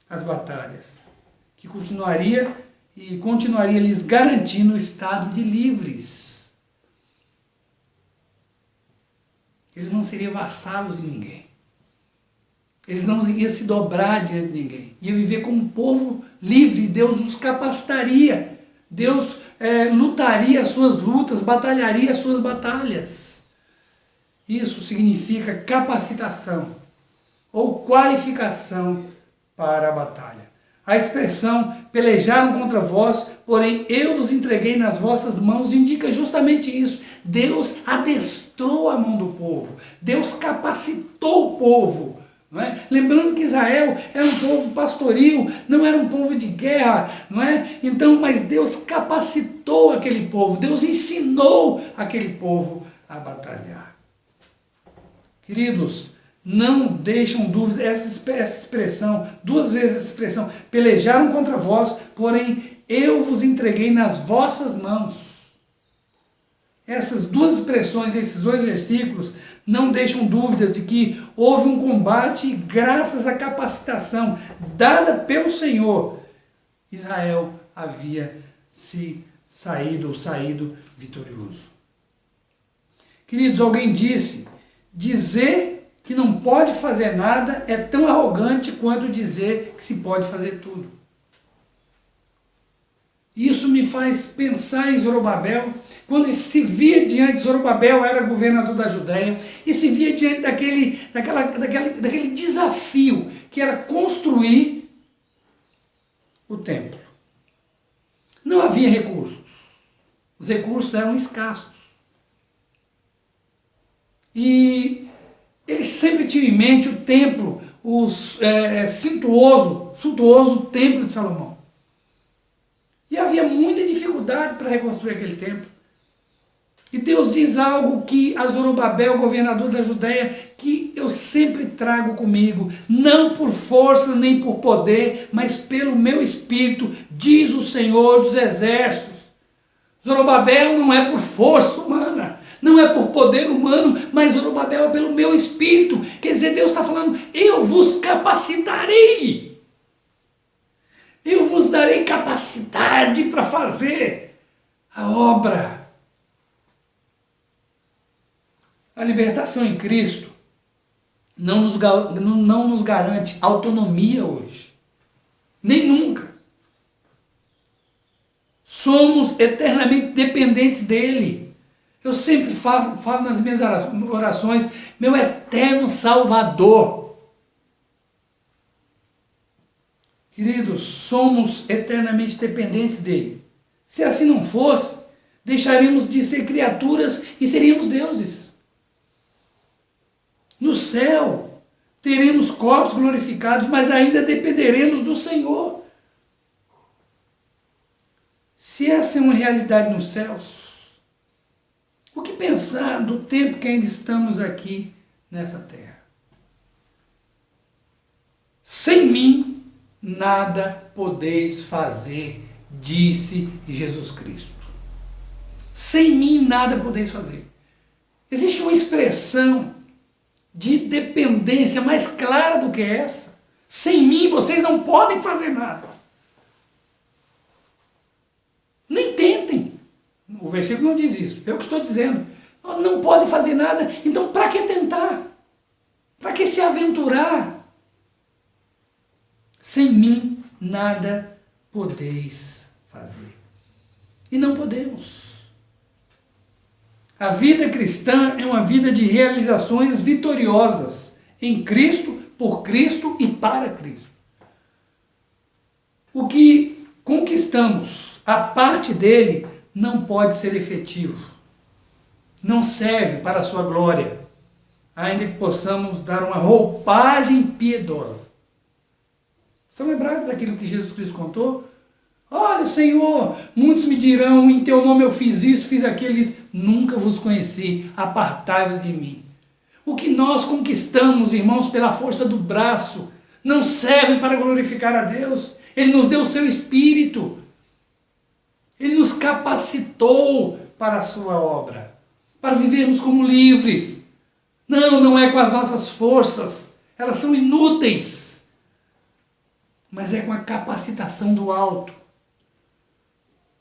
as batalhas, que continuaria lhes garantindo o estado de livres. Eles não seriam vassalos de ninguém. Eles não iam se dobrar diante de ninguém. Iam viver como um povo livre, e Deus os capacitaria Deus lutaria as suas lutas, batalharia as suas batalhas. Isso significa capacitação ou qualificação para a batalha. A expressão pelejaram contra vós, porém eu vos entreguei nas vossas mãos, indica justamente isso. Deus adestrou a mão do povo, Deus capacitou o povo. Não é? Lembrando que Israel era um povo pastoril, não era um povo de guerra, não é? Então, mas Deus capacitou aquele povo, Deus ensinou aquele povo a batalhar. Queridos, não deixam dúvida, essa expressão, duas vezes essa expressão, pelejaram contra vós, porém eu vos entreguei nas vossas mãos. Essas duas expressões, esses dois versículos, não deixam dúvidas de que houve um combate e graças à capacitação dada pelo Senhor, Israel havia saído vitorioso. Queridos, alguém disse, dizer que não pode fazer nada é tão arrogante quanto dizer que se pode fazer tudo. Isso me faz pensar em Zorobabel, quando se via diante de Zorobabel, era governador da Judéia, e se via diante daquele desafio, que era construir o templo. Não havia recursos. Os recursos eram escassos. E eles sempre tinham em mente o templo, o suntuoso templo de Salomão. E havia muita dificuldade para reconstruir aquele templo. E Deus diz algo que a Zorobabel, governador da Judéia, que eu sempre trago comigo, não por força nem por poder, mas pelo meu espírito, diz o Senhor dos Exércitos. Zorobabel não é por força humana, não é por poder humano, mas Zorobabel é pelo meu espírito. Quer dizer, Deus está falando, eu vos capacitarei. Eu vos darei capacidade para fazer a obra. A libertação em Cristo não nos garante autonomia hoje. Nem nunca. Somos eternamente dependentes dele. Eu sempre falo nas minhas orações, meu eterno Salvador. Queridos, somos eternamente dependentes dele. Se assim não fosse, deixaríamos de ser criaturas e seríamos deuses. No céu, teremos corpos glorificados, mas ainda dependeremos do Senhor. Se essa é uma realidade nos céus, o que pensar do tempo que ainda estamos aqui nessa terra? Sem mim, nada podeis fazer, disse Jesus Cristo. Sem mim, nada podeis fazer. Existe uma expressão de dependência mais clara do que essa. Sem mim vocês não podem fazer nada. Nem tentem. O versículo não diz isso. Eu que estou dizendo. Não pode fazer nada. Então para que tentar? Para que se aventurar? Sem mim nada podeis fazer. E não podemos. A vida cristã é uma vida de realizações vitoriosas em Cristo, por Cristo e para Cristo. O que conquistamos a parte dele não pode ser efetivo. Não serve para a sua glória, ainda que possamos dar uma roupagem piedosa. Estão lembrados daquilo que Jesus Cristo contou? Olha, Senhor, muitos me dirão, em teu nome eu fiz isso, fiz aquilo, nunca vos conheci, apartai-vos de mim. O que nós conquistamos, irmãos, pela força do braço, não serve para glorificar a Deus. Ele nos deu o seu Espírito. Ele nos capacitou para a sua obra, para vivermos como livres. Não é com as nossas forças, elas são inúteis, mas é com a capacitação do alto.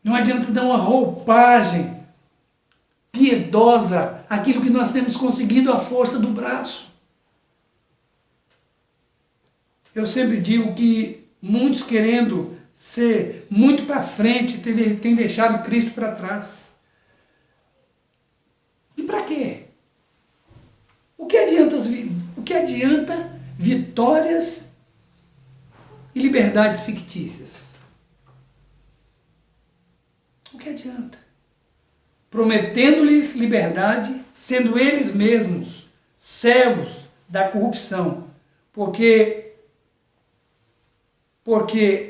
Não adianta dar uma roupagem piedosa àquilo que nós temos conseguido à força do braço. Eu sempre digo que muitos querendo ser muito para frente, tem deixado Cristo para trás. E para quê? O que adianta vitórias e liberdades fictícias? O que adianta? Prometendo-lhes liberdade, sendo eles mesmos servos da corrupção, porque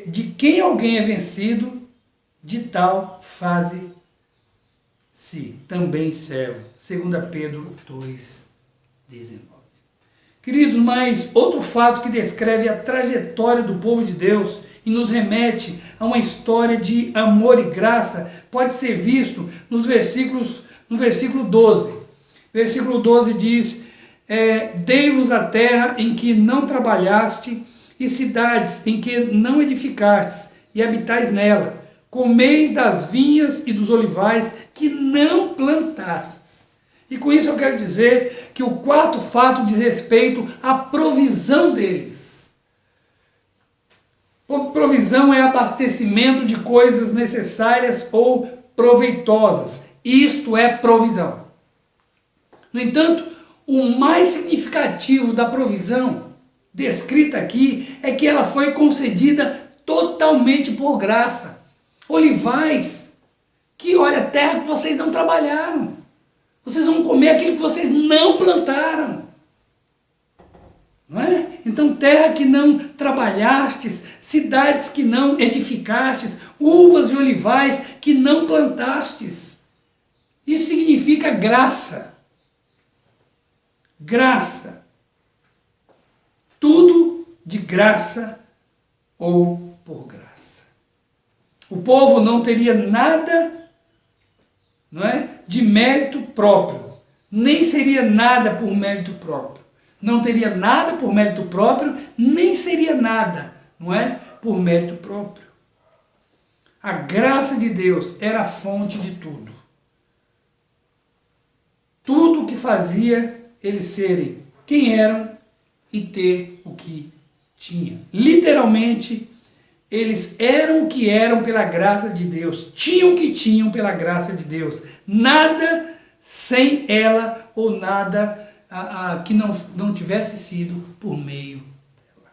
de quem alguém é vencido, de tal faze-se também servo. 2 Pedro 2,19. Queridos, mas outro fato que descreve a trajetória do povo de Deus e nos remete a uma história de amor e graça pode ser visto no versículo 12. Versículo 12 diz: dei-vos a terra em que não trabalhaste, e cidades em que não edificastes, e habitais nela. Comeis das vinhas e dos olivais que não plantastes. E com isso eu quero dizer que o quarto fato diz respeito à provisão deles. Provisão é abastecimento de coisas necessárias ou proveitosas. Isto é provisão. No entanto, o mais significativo da provisão descrita aqui é que ela foi concedida totalmente por graça. Olivais, que olha, terra que vocês não trabalharam. Vocês vão comer aquilo que vocês não plantaram. Não é? Então, terra que não trabalhastes, cidades que não edificastes, uvas e olivais que não plantastes. Isso significa graça. Graça. Tudo de graça ou por graça. O povo não teria nada, não é, de mérito próprio, nem seria nada por mérito próprio. Não teria nada por mérito próprio, nem seria nada, não é, por mérito próprio. A graça de Deus era a fonte de tudo. Tudo que fazia eles serem quem eram e ter o que tinham. Literalmente, eles eram o que eram pela graça de Deus, tinham o que tinham pela graça de Deus. Nada sem ela ou nada que não tivesse sido por meio dela.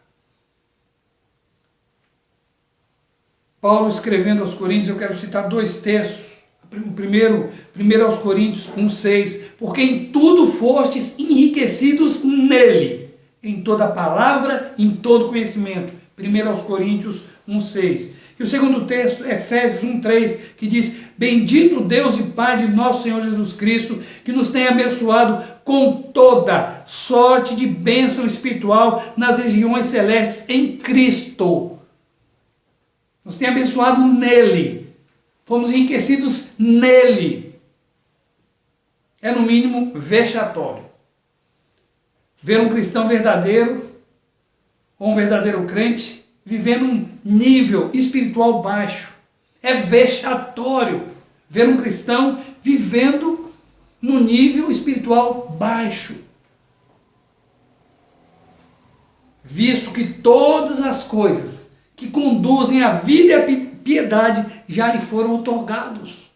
Paulo, escrevendo aos Coríntios, eu quero citar 2 textos. O primeiro aos Coríntios 1,6. Porque em tudo fostes enriquecidos nele, em toda palavra, em todo conhecimento. 1 aos Coríntios 1,6. E o segundo texto, Efésios 1,3, que diz: bendito Deus e Pai de nosso Senhor Jesus Cristo, que nos tem abençoado com toda sorte de bênção espiritual nas regiões celestes em Cristo. Nos tem abençoado nele. Fomos enriquecidos nele. É no mínimo vexatório ver um cristão verdadeiro ou um verdadeiro crente vivendo um nível espiritual baixo. É vexatório ver um cristão vivendo num nível espiritual baixo, visto que todas as coisas que conduzem à vida e à piedade já lhe foram outorgados.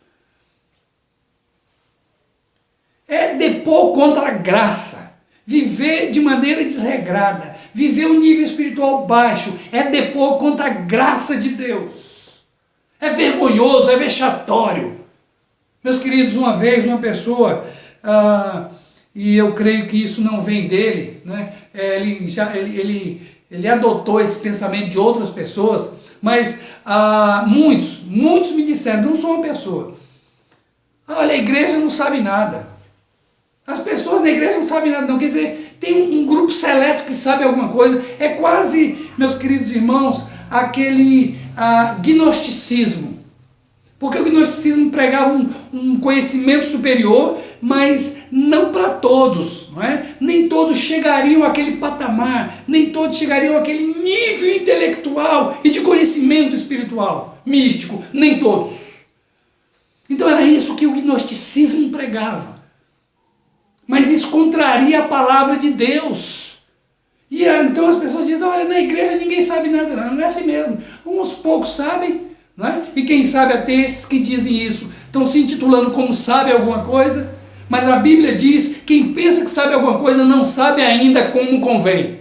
É depor contra a graça, viver de maneira desregrada, viver um nível espiritual baixo, é depor contra a graça de Deus. É vergonhoso, é vexatório. Meus queridos, uma vez uma pessoa, e eu creio que isso não vem dele, né? Ele adotou esse pensamento de outras pessoas, mas muitos me disseram, não sou uma pessoa, olha, a igreja não sabe nada. As pessoas na igreja não sabem nada, não. Quer dizer, tem um grupo seleto que sabe alguma coisa. É quase, meus queridos irmãos, aquele gnosticismo. Porque o gnosticismo pregava um conhecimento superior, mas não para todos, não é? Nem todos chegariam àquele patamar, nem todos chegariam àquele nível intelectual e de conhecimento espiritual, místico, nem todos. Então era isso que o gnosticismo pregava. Mas isso contraria a palavra de Deus. E então as pessoas dizem, olha, na igreja ninguém sabe nada, não é assim mesmo. Uns poucos sabem, não é? E quem sabe até esses que dizem isso estão se intitulando como sabe alguma coisa, mas a Bíblia diz, quem pensa que sabe alguma coisa não sabe ainda como convém.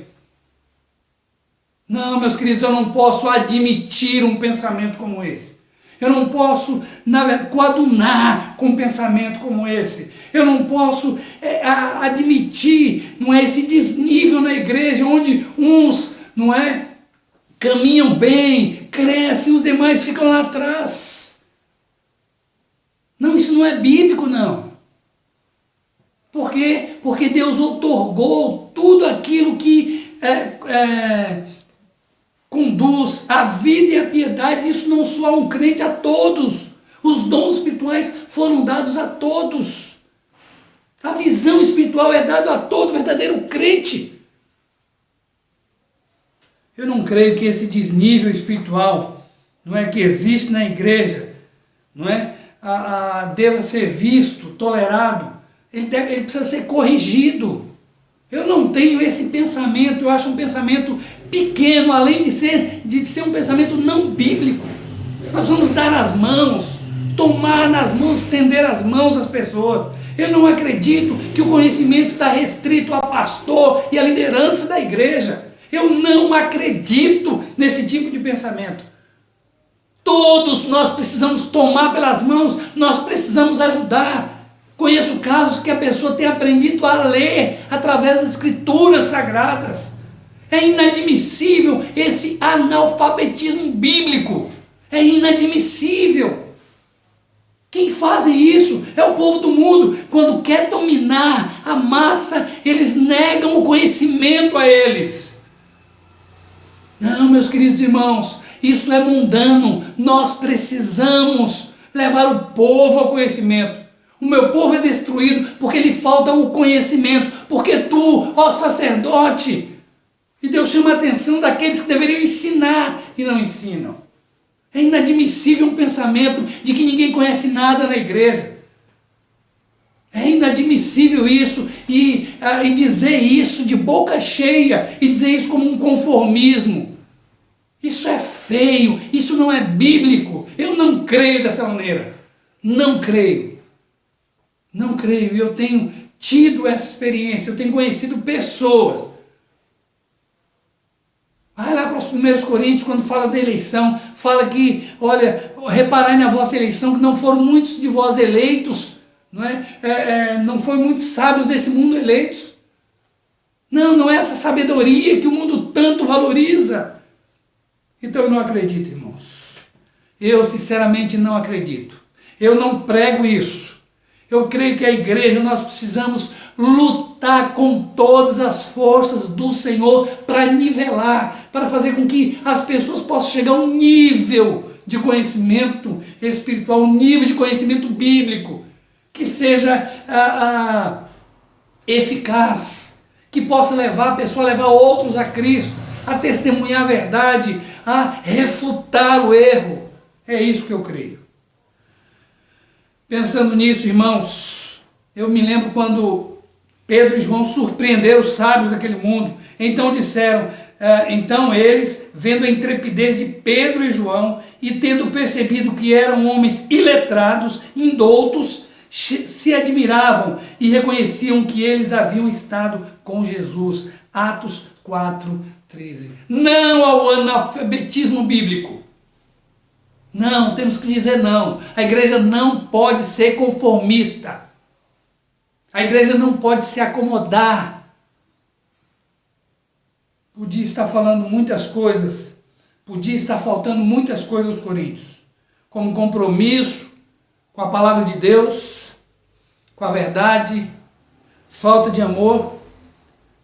Não, meus queridos, eu não posso admitir um pensamento como esse. Eu não posso coadunar com um pensamento como esse. Eu não posso admitir, não é, esse desnível na igreja, onde uns, não é, caminham bem, crescem, os demais ficam lá atrás. Não, isso não é bíblico, não. Por quê? Porque Deus outorgou tudo aquilo que conduz a vida e a piedade. Isso não só a um crente, a todos. Os dons espirituais foram dados a todos. A visão espiritual é dada a todo verdadeiro crente. Eu não creio que esse desnível espiritual, não é, que existe na igreja, não é, deva ser visto, tolerado. Ele precisa ser corrigido. Eu não tenho esse pensamento, eu acho um pensamento pequeno, além de ser um pensamento não bíblico. Nós precisamos dar as mãos, tomar nas mãos, estender as mãos às pessoas. Eu não acredito que o conhecimento está restrito a pastor e à liderança da igreja. Eu não acredito nesse tipo de pensamento. Todos nós precisamos tomar pelas mãos, nós precisamos ajudar. Conheço casos que a pessoa tem aprendido a ler através das escrituras sagradas. É inadmissível esse analfabetismo bíblico. É inadmissível. Quem faz isso é o povo do mundo. Quando quer dominar a massa, eles negam o conhecimento a eles. Não, meus queridos irmãos, isso é mundano. Nós precisamos levar o povo ao conhecimento. O meu povo é destruído porque lhe falta o conhecimento. Porque tu, ó sacerdote, e Deus chama a atenção daqueles que deveriam ensinar e não ensinam. É inadmissível um pensamento de que ninguém conhece nada na igreja. É inadmissível isso e dizer isso de boca cheia e dizer isso como um conformismo. Isso é feio, isso não é bíblico. Eu não creio dessa maneira. Não creio. Não creio. Eu tenho tido essa experiência, eu tenho conhecido pessoas. Vai lá para os 1 Coríntios, quando fala da eleição, fala que, olha, reparai na vossa eleição, que não foram muitos de vós eleitos, não é? Não foram muitos sábios desse mundo eleitos. Não é essa sabedoria que o mundo tanto valoriza. Então eu não acredito, irmãos. Eu sinceramente não acredito. Eu não prego isso. Eu creio que a igreja, nós precisamos lutar com todas as forças do Senhor para nivelar, para fazer com que as pessoas possam chegar a um nível de conhecimento espiritual, um nível de conhecimento bíblico, que seja eficaz, que possa levar a pessoa a levar outros a Cristo, a testemunhar a verdade, a refutar o erro. É isso que eu creio. Pensando nisso, irmãos, eu me lembro quando Pedro e João surpreenderam os sábios daquele mundo. Então disseram, então eles, vendo a intrepidez de Pedro e João e tendo percebido que eram homens iletrados, indoutos, se admiravam e reconheciam que eles haviam estado com Jesus. Atos 4:13. Não ao analfabetismo bíblico. Não, temos que dizer não. A igreja não pode ser conformista. A igreja não pode se acomodar. Podia estar falando muitas coisas, podia estar faltando muitas coisas aos coríntios, como compromisso com a palavra de Deus, com a verdade, falta de amor.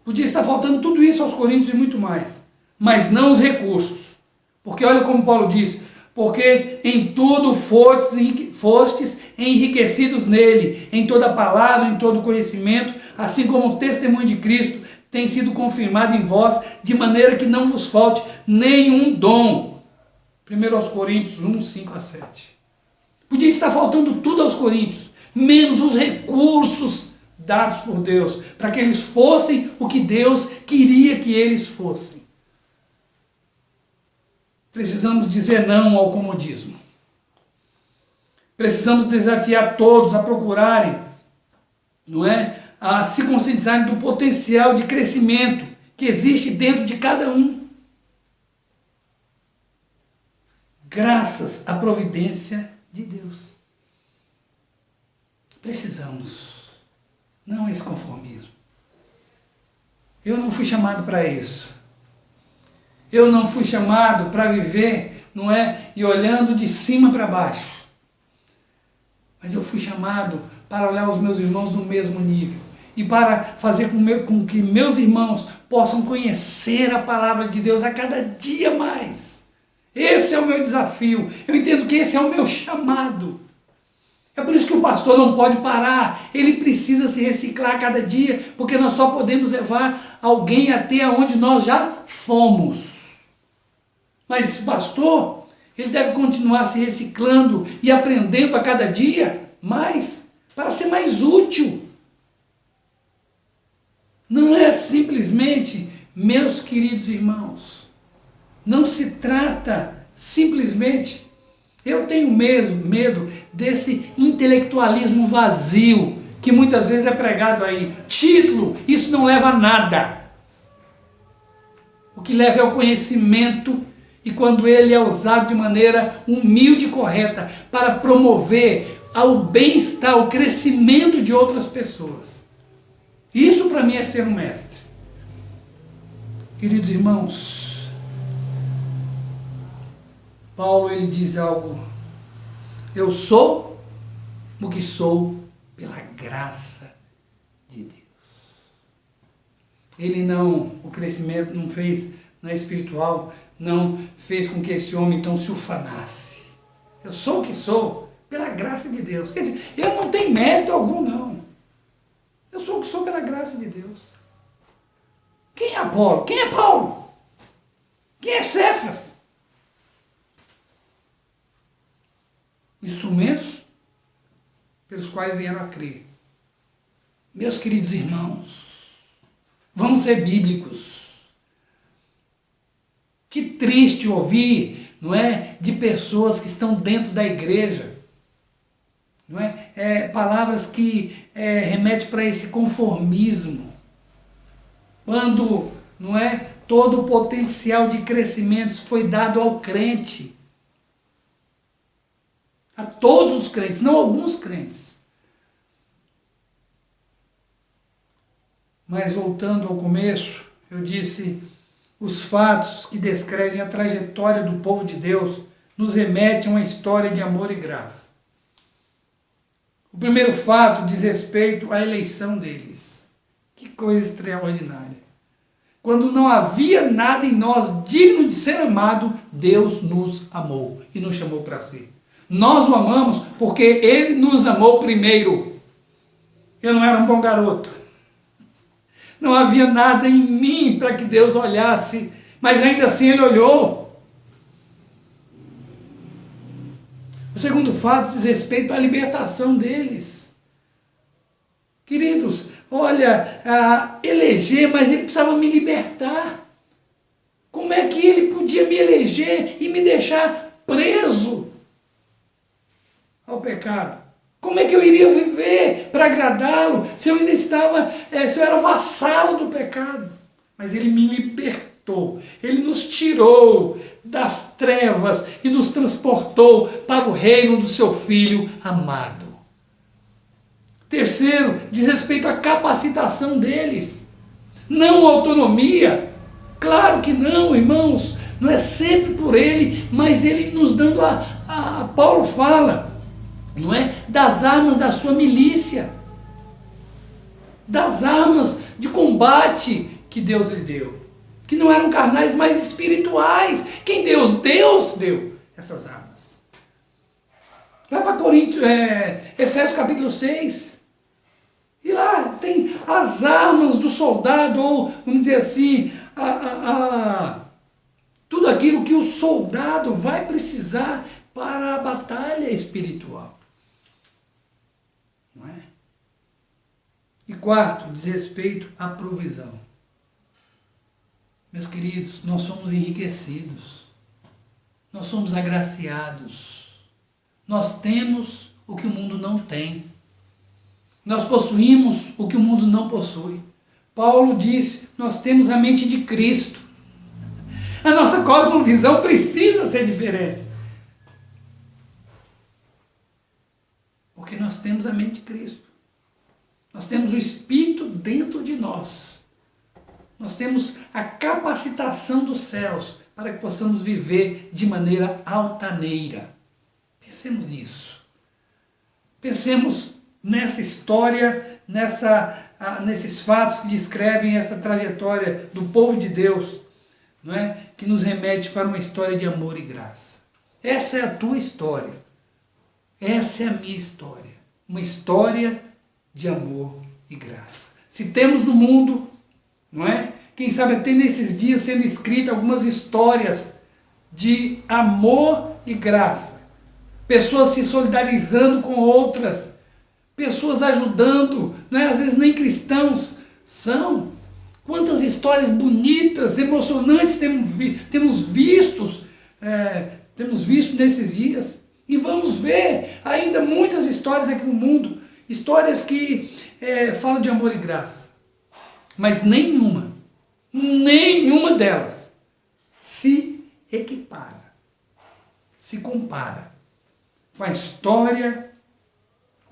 Podia estar faltando tudo isso aos coríntios e muito mais, mas não os recursos. Porque olha como Paulo diz, porque em tudo fostes enriquecidos nele, em toda palavra, em todo conhecimento, assim como o testemunho de Cristo tem sido confirmado em vós, de maneira que não vos falte nenhum dom. 1 Coríntios 1:5-7. Podia estar faltando tudo aos coríntios, menos os recursos dados por Deus, para que eles fossem o que Deus queria que eles fossem. Precisamos dizer não ao comodismo. Precisamos desafiar todos a procurarem, a se conscientizarem do potencial de crescimento que existe dentro de cada um. Graças à providência de Deus. Precisamos, não esse conformismo. Eu não fui chamado para isso. Eu não fui chamado para viver, e olhando de cima para baixo. Mas eu fui chamado para olhar os meus irmãos no mesmo nível e para fazer com que meus irmãos possam conhecer a palavra de Deus a cada dia mais. Esse é o meu desafio. Eu entendo que esse é o meu chamado. É por isso que o pastor não pode parar. Ele precisa se reciclar a cada dia, porque nós só podemos levar alguém até onde nós já fomos. Mas esse pastor, ele deve continuar se reciclando e aprendendo a cada dia mais, para ser mais útil. Não é simplesmente, meus queridos irmãos, não se trata simplesmente, eu tenho mesmo medo desse intelectualismo vazio, que muitas vezes é pregado aí. Título, isso não leva a nada. O que leva é o conhecimento, e quando ele é usado de maneira humilde e correta para promover o bem-estar, o crescimento de outras pessoas. Isso para mim é ser um mestre. Queridos irmãos, Paulo ele diz algo: eu sou o que sou pela graça de Deus. O crescimento não fez, espiritual, não fez com que esse homem então se ufanasse. Eu sou o que sou pela graça de Deus. Quer dizer, eu não tenho mérito algum, não. Eu sou o que sou pela graça de Deus. Quem é Apolo? Quem é Paulo? Quem é Cefas? Instrumentos pelos quais vieram a crer. Meus queridos irmãos, vamos ser bíblicos. Que triste ouvir, de pessoas que estão dentro da igreja, palavras que remetem para esse conformismo, quando, todo o potencial de crescimento foi dado ao crente, a todos os crentes, não alguns crentes. Mas voltando ao começo, eu disse: os fatos que descrevem a trajetória do povo de Deus nos remetem a uma história de amor e graça. O primeiro fato diz respeito à eleição deles. Que coisa extraordinária. Quando não havia nada em nós digno de ser amado, Deus nos amou e nos chamou para si. Nós o amamos porque Ele nos amou primeiro. Eu não era um bom garoto. Não havia nada em mim para que Deus olhasse, mas ainda assim Ele olhou. O segundo fato diz respeito à libertação deles. Queridos, olha, eleger, mas Ele precisava me libertar. Como é que Ele podia me eleger e me deixar preso ao pecado? Como é que eu iria viver para agradá-lo se eu ainda estava, se eu era vassalo do pecado? Mas Ele me libertou, Ele nos tirou das trevas e nos transportou para o reino do seu Filho amado. Terceiro, diz respeito à capacitação deles, não autonomia. Claro que não, irmãos, não é sempre por Ele, mas Ele nos dando Paulo fala, das armas da sua milícia, das armas de combate que Deus lhe deu, que não eram carnais, mas espirituais. Quem deu? Deus deu essas armas. Vai para Efésios capítulo 6, e lá tem as armas do soldado, ou vamos dizer assim, tudo aquilo que o soldado vai precisar para a batalha espiritual. E quarto, diz respeito à provisão. Meus queridos, nós somos enriquecidos, nós somos agraciados, nós temos o que o mundo não tem, nós possuímos o que o mundo não possui. Paulo disse, nós temos a mente de Cristo. A nossa cosmovisão precisa ser diferente, porque nós temos a mente de Cristo. Nós temos o Espírito dentro de nós. Nós temos a capacitação dos céus para que possamos viver de maneira altaneira. Pensemos nisso. Pensemos nessa história, nesses fatos que descrevem essa trajetória do povo de Deus, não é? Que nos remete para uma história de amor e graça. Essa é a tua história. Essa é a minha história. Uma história de amor e graça. Se temos no mundo, não é? Quem sabe até nesses dias sendo escritas algumas histórias de amor e graça. Pessoas se solidarizando com outras, pessoas ajudando, não é? Às vezes nem cristãos são. Quantas histórias bonitas, emocionantes temos visto nesses dias. E vamos ver ainda muitas histórias aqui no mundo, histórias que falam de amor e graça. Mas nenhuma delas se equipara, se compara com a história,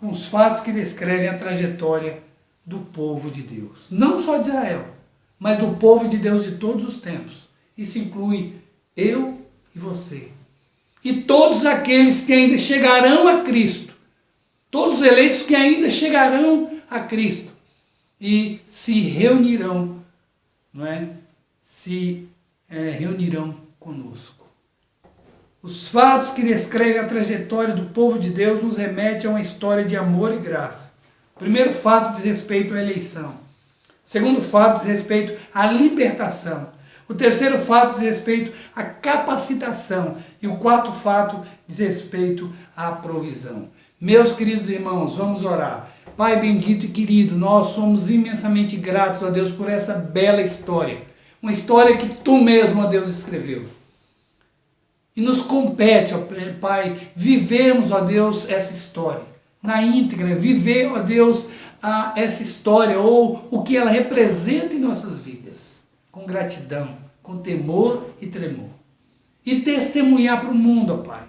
com os fatos que descrevem a trajetória do povo de Deus. Não só de Israel, mas do povo de Deus de todos os tempos. Isso inclui eu e você. E todos aqueles que ainda chegarão a Cristo. Todos os eleitos que ainda chegarão a Cristo. E se reunirão, não é? Reunirão conosco. Os fatos que descrevem a trajetória do povo de Deus nos remetem a uma história de amor e graça. O primeiro fato diz respeito à eleição. O segundo fato diz respeito à libertação. O terceiro fato diz respeito à capacitação. E o quarto fato diz respeito à provisão. Meus queridos irmãos, vamos orar. Pai bendito e querido, nós somos imensamente gratos a Deus por essa bela história. Uma história que Tu mesmo, ó Deus, escreveu. E nos compete, ó Pai, vivermos, ó Deus, essa história. Na íntegra, viver, ó Deus, essa história ou o que ela representa em nossas vidas. Com gratidão, com temor e tremor. E testemunhar para o mundo, ó Pai,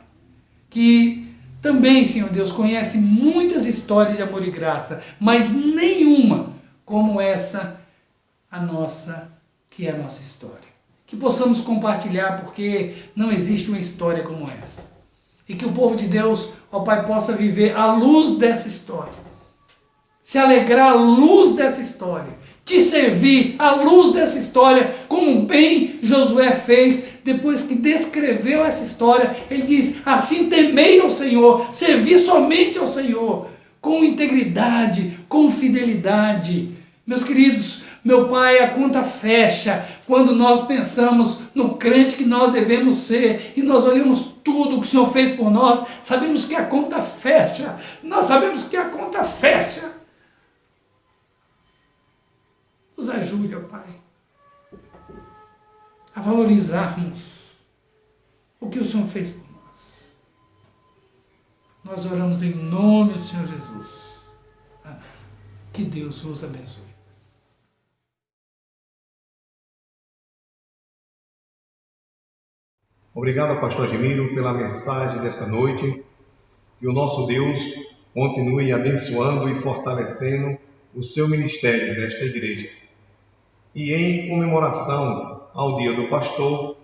que também, Senhor Deus, conhece muitas histórias de amor e graça, mas nenhuma como essa, que é a nossa história. Que possamos compartilhar, porque não existe uma história como essa. E que o povo de Deus, ó Pai, possa viver à luz dessa história. Se alegrar à luz dessa história. Te servir à luz dessa história, como bem Josué fez, depois que descreveu essa história. Ele diz, assim temei ao Senhor, servi somente ao Senhor, com integridade, com fidelidade. Meus queridos, meu Pai, a conta fecha quando nós pensamos no crente que nós devemos ser e nós olhamos tudo que o Senhor fez por nós, sabemos que a conta fecha, nós sabemos que a conta fecha. Nos ajude, ó Pai, a valorizarmos o que o Senhor fez por nós. Nós oramos em nome do Senhor Jesus. Amém. Que Deus os abençoe. Obrigado, pastor Gemiro, pela mensagem desta noite. Que o nosso Deus continue abençoando e fortalecendo o seu ministério nesta igreja. E em comemoração ao Dia do Pastor,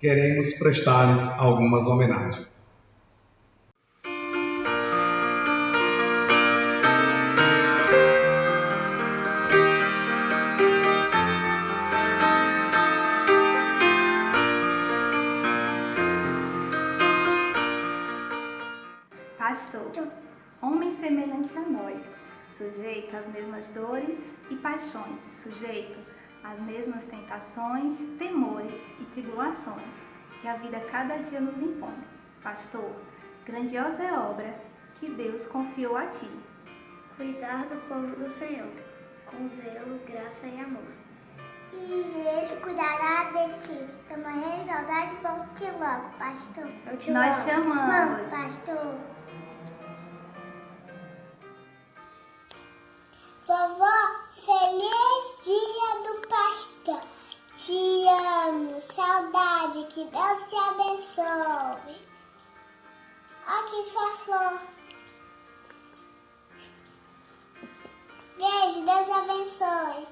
queremos prestar-lhes algumas homenagens. Pastor, homem semelhante a nós, sujeito às mesmas dores e paixões, sujeito às mesmas tentações, temores e tribulações que a vida cada dia nos impõe. Pastor, grandiosa é a obra que Deus confiou a ti. Cuidar do povo do Senhor. com zelo, graça e amor. E ele cuidará de ti. Tamanha saudade, volte logo, pastor. Nós chamamos. Vamos, pastor. Vovó, feliz dia do pastor. Te amo, saudade, que Deus te abençoe. Aqui sua flor. Beijo, Deus abençoe.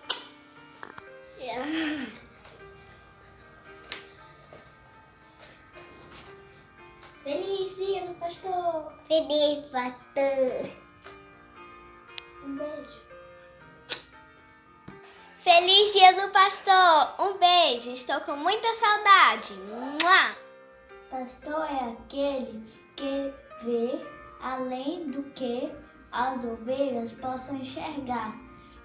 Feliz dia do pastor. Feliz pastor. Um beijo. Feliz dia do pastor. Um beijo. Estou com muita saudade. Mua! Pastor é aquele que vê além do que as ovelhas possam enxergar.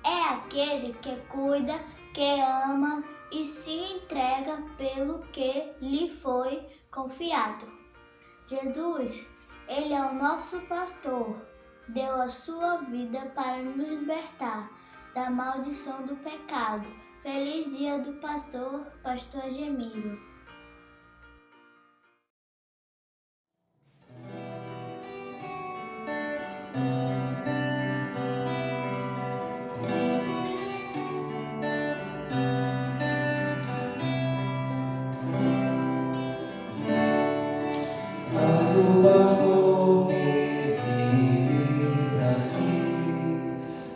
É aquele que cuida, que ama e se entrega pelo que lhe foi confiado. Jesus, Ele é o nosso pastor, deu a sua vida para nos libertar da maldição do pecado. Feliz dia do pastor, pastor Gemiro. Do pastor que vive pra si,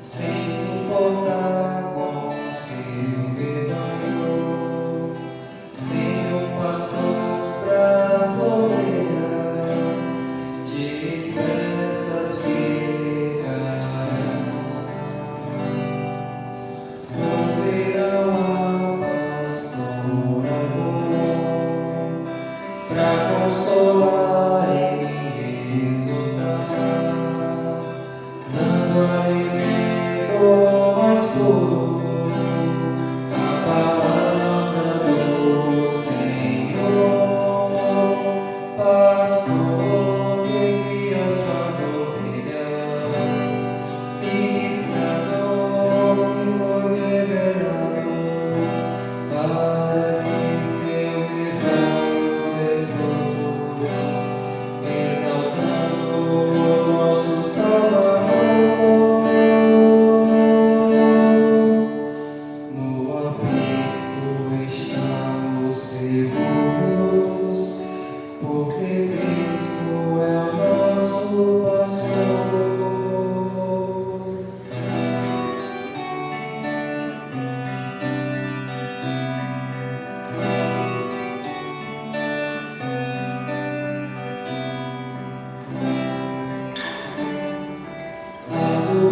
sem se importar com seu rebanho, sem um pastor pras ovelhas, dispersas ficarão. Não serão a pastora bom pra consolar.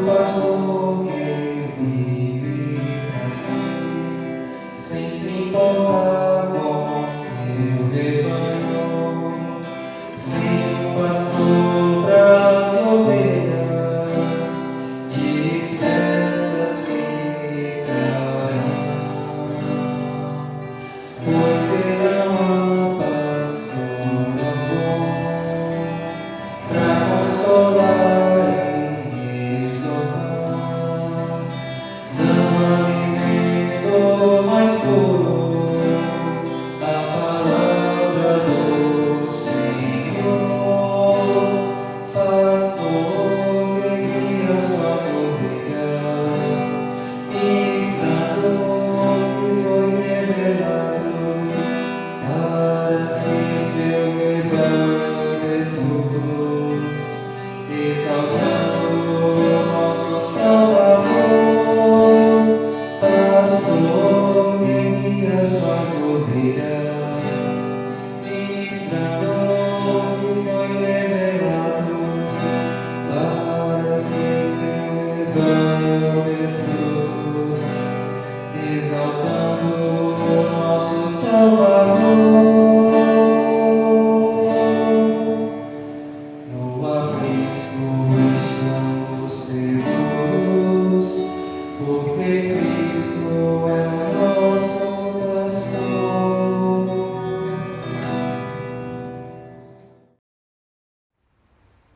Pastor que vive pra si, sem se importar com seu rebanho, sem um pastor pras ovelhas, dispersas ficarão, pois serão a pastora bom pra consolar.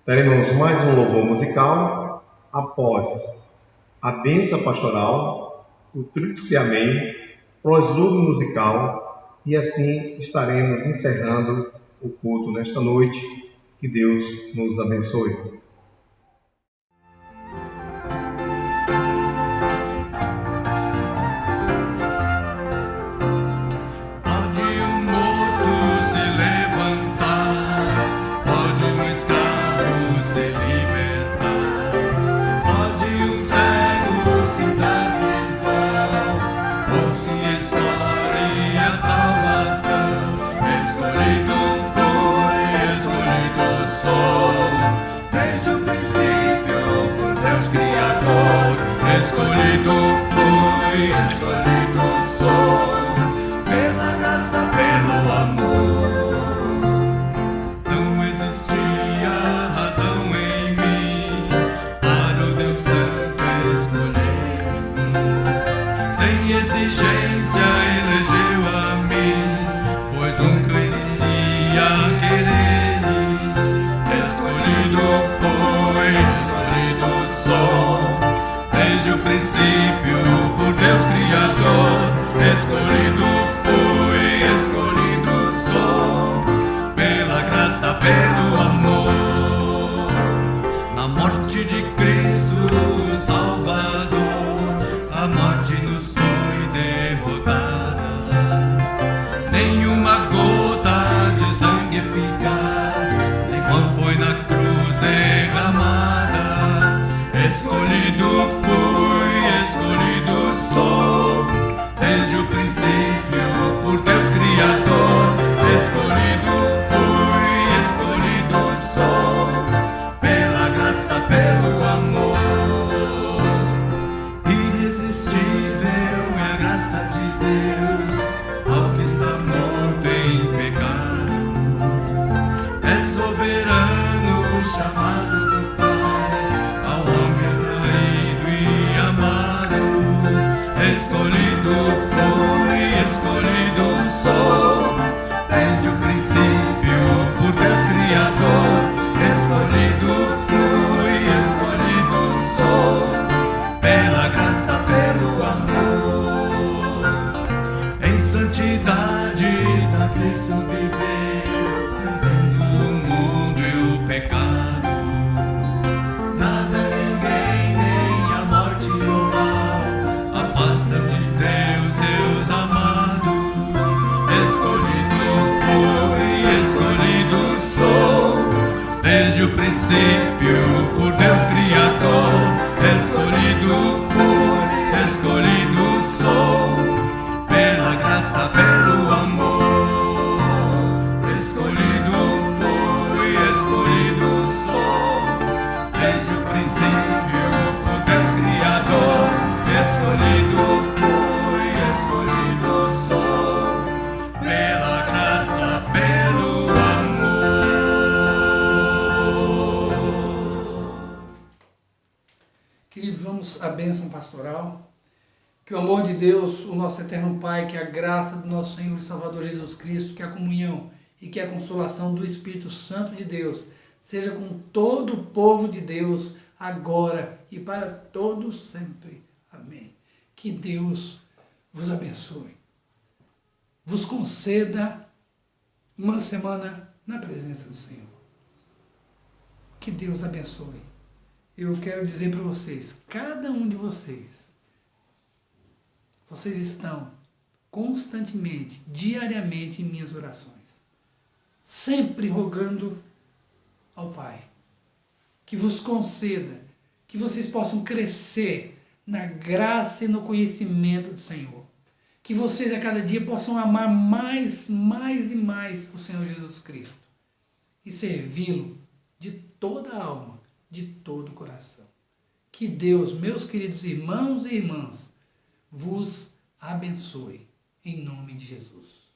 Teremos mais um louvor musical após a bênção pastoral, o tríplice amém, pós-ludo musical, e assim estaremos encerrando o culto nesta noite. Que Deus nos abençoe. Escolhido fui, escolhido sou, pela graça, pelo amor. Não existia razão em mim para o Deus Santo escolher. Sem exigência elegeu a mim, pois nunca iria querer. Escolhido fui, escolhido sou, desde o princípio por Deus Criador. Escolhido fui, escolhido sou, pela graça, pelo amor. Na morte de Cristo Salvador, a morte nos foi derrotada. Nenhuma gota de sangue eficaz, nem qual foi na cruz derramada. Escolhido fui, escolhido sou, desde o princípio por Deus Criador. Escolhido fui, escolhido sou, pela graça, pelo amor. Irresistível é a graça de Deus ao que está morto em pecado. É soberano, chamado do Pai, ao homem atraído e amado. Escolhido fui, escolhido sou, desde o princípio por Deus Criador. Escolhido fui, escolhido sou, pela graça, pelo amor. Em santidade da Cristo viveu, vencendo o mundo e o pecado. Nada, ninguém, nem a morte e o mal afasta de Deus seus amados. Escolhido fui, escolhido sou, desde o princípio por Deus Criador. Escolhido fui, escolhido sou, pela graça, pelo amor. Escolhido fui, escolhido sou, desde o princípio por Deus Criador. Escolhido fui, escolhido sou, pela graça, pelo amor. Queridos, vamos à bênção pastoral. Que o amor de Deus, o nosso eterno Pai, que a graça do nosso Senhor e Salvador Jesus Cristo, que a comunhão e que a consolação do Espírito Santo de Deus seja com todo o povo de Deus, agora e para todos sempre. Amém. Que Deus vos abençoe, vos conceda uma semana na presença do Senhor. Que Deus abençoe. Eu quero dizer para vocês, cada um de vocês estão constantemente, diariamente em minhas orações, sempre rogando ao Pai que vos conceda, que vocês possam crescer na graça e no conhecimento do Senhor, que vocês a cada dia possam amar mais e mais o Senhor Jesus Cristo e servi-lo de toda a alma, de todo o coração. Que Deus, meus queridos irmãos e irmãs, vos abençoe, em nome de Jesus.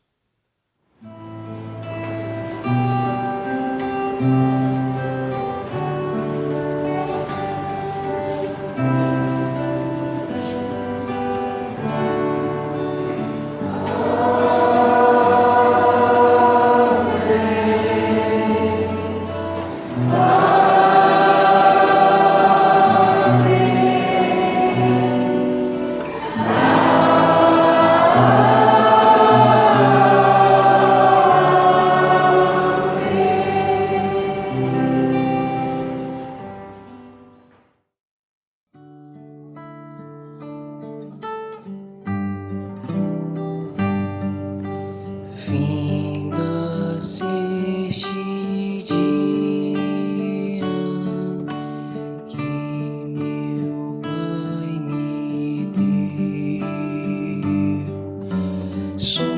Sou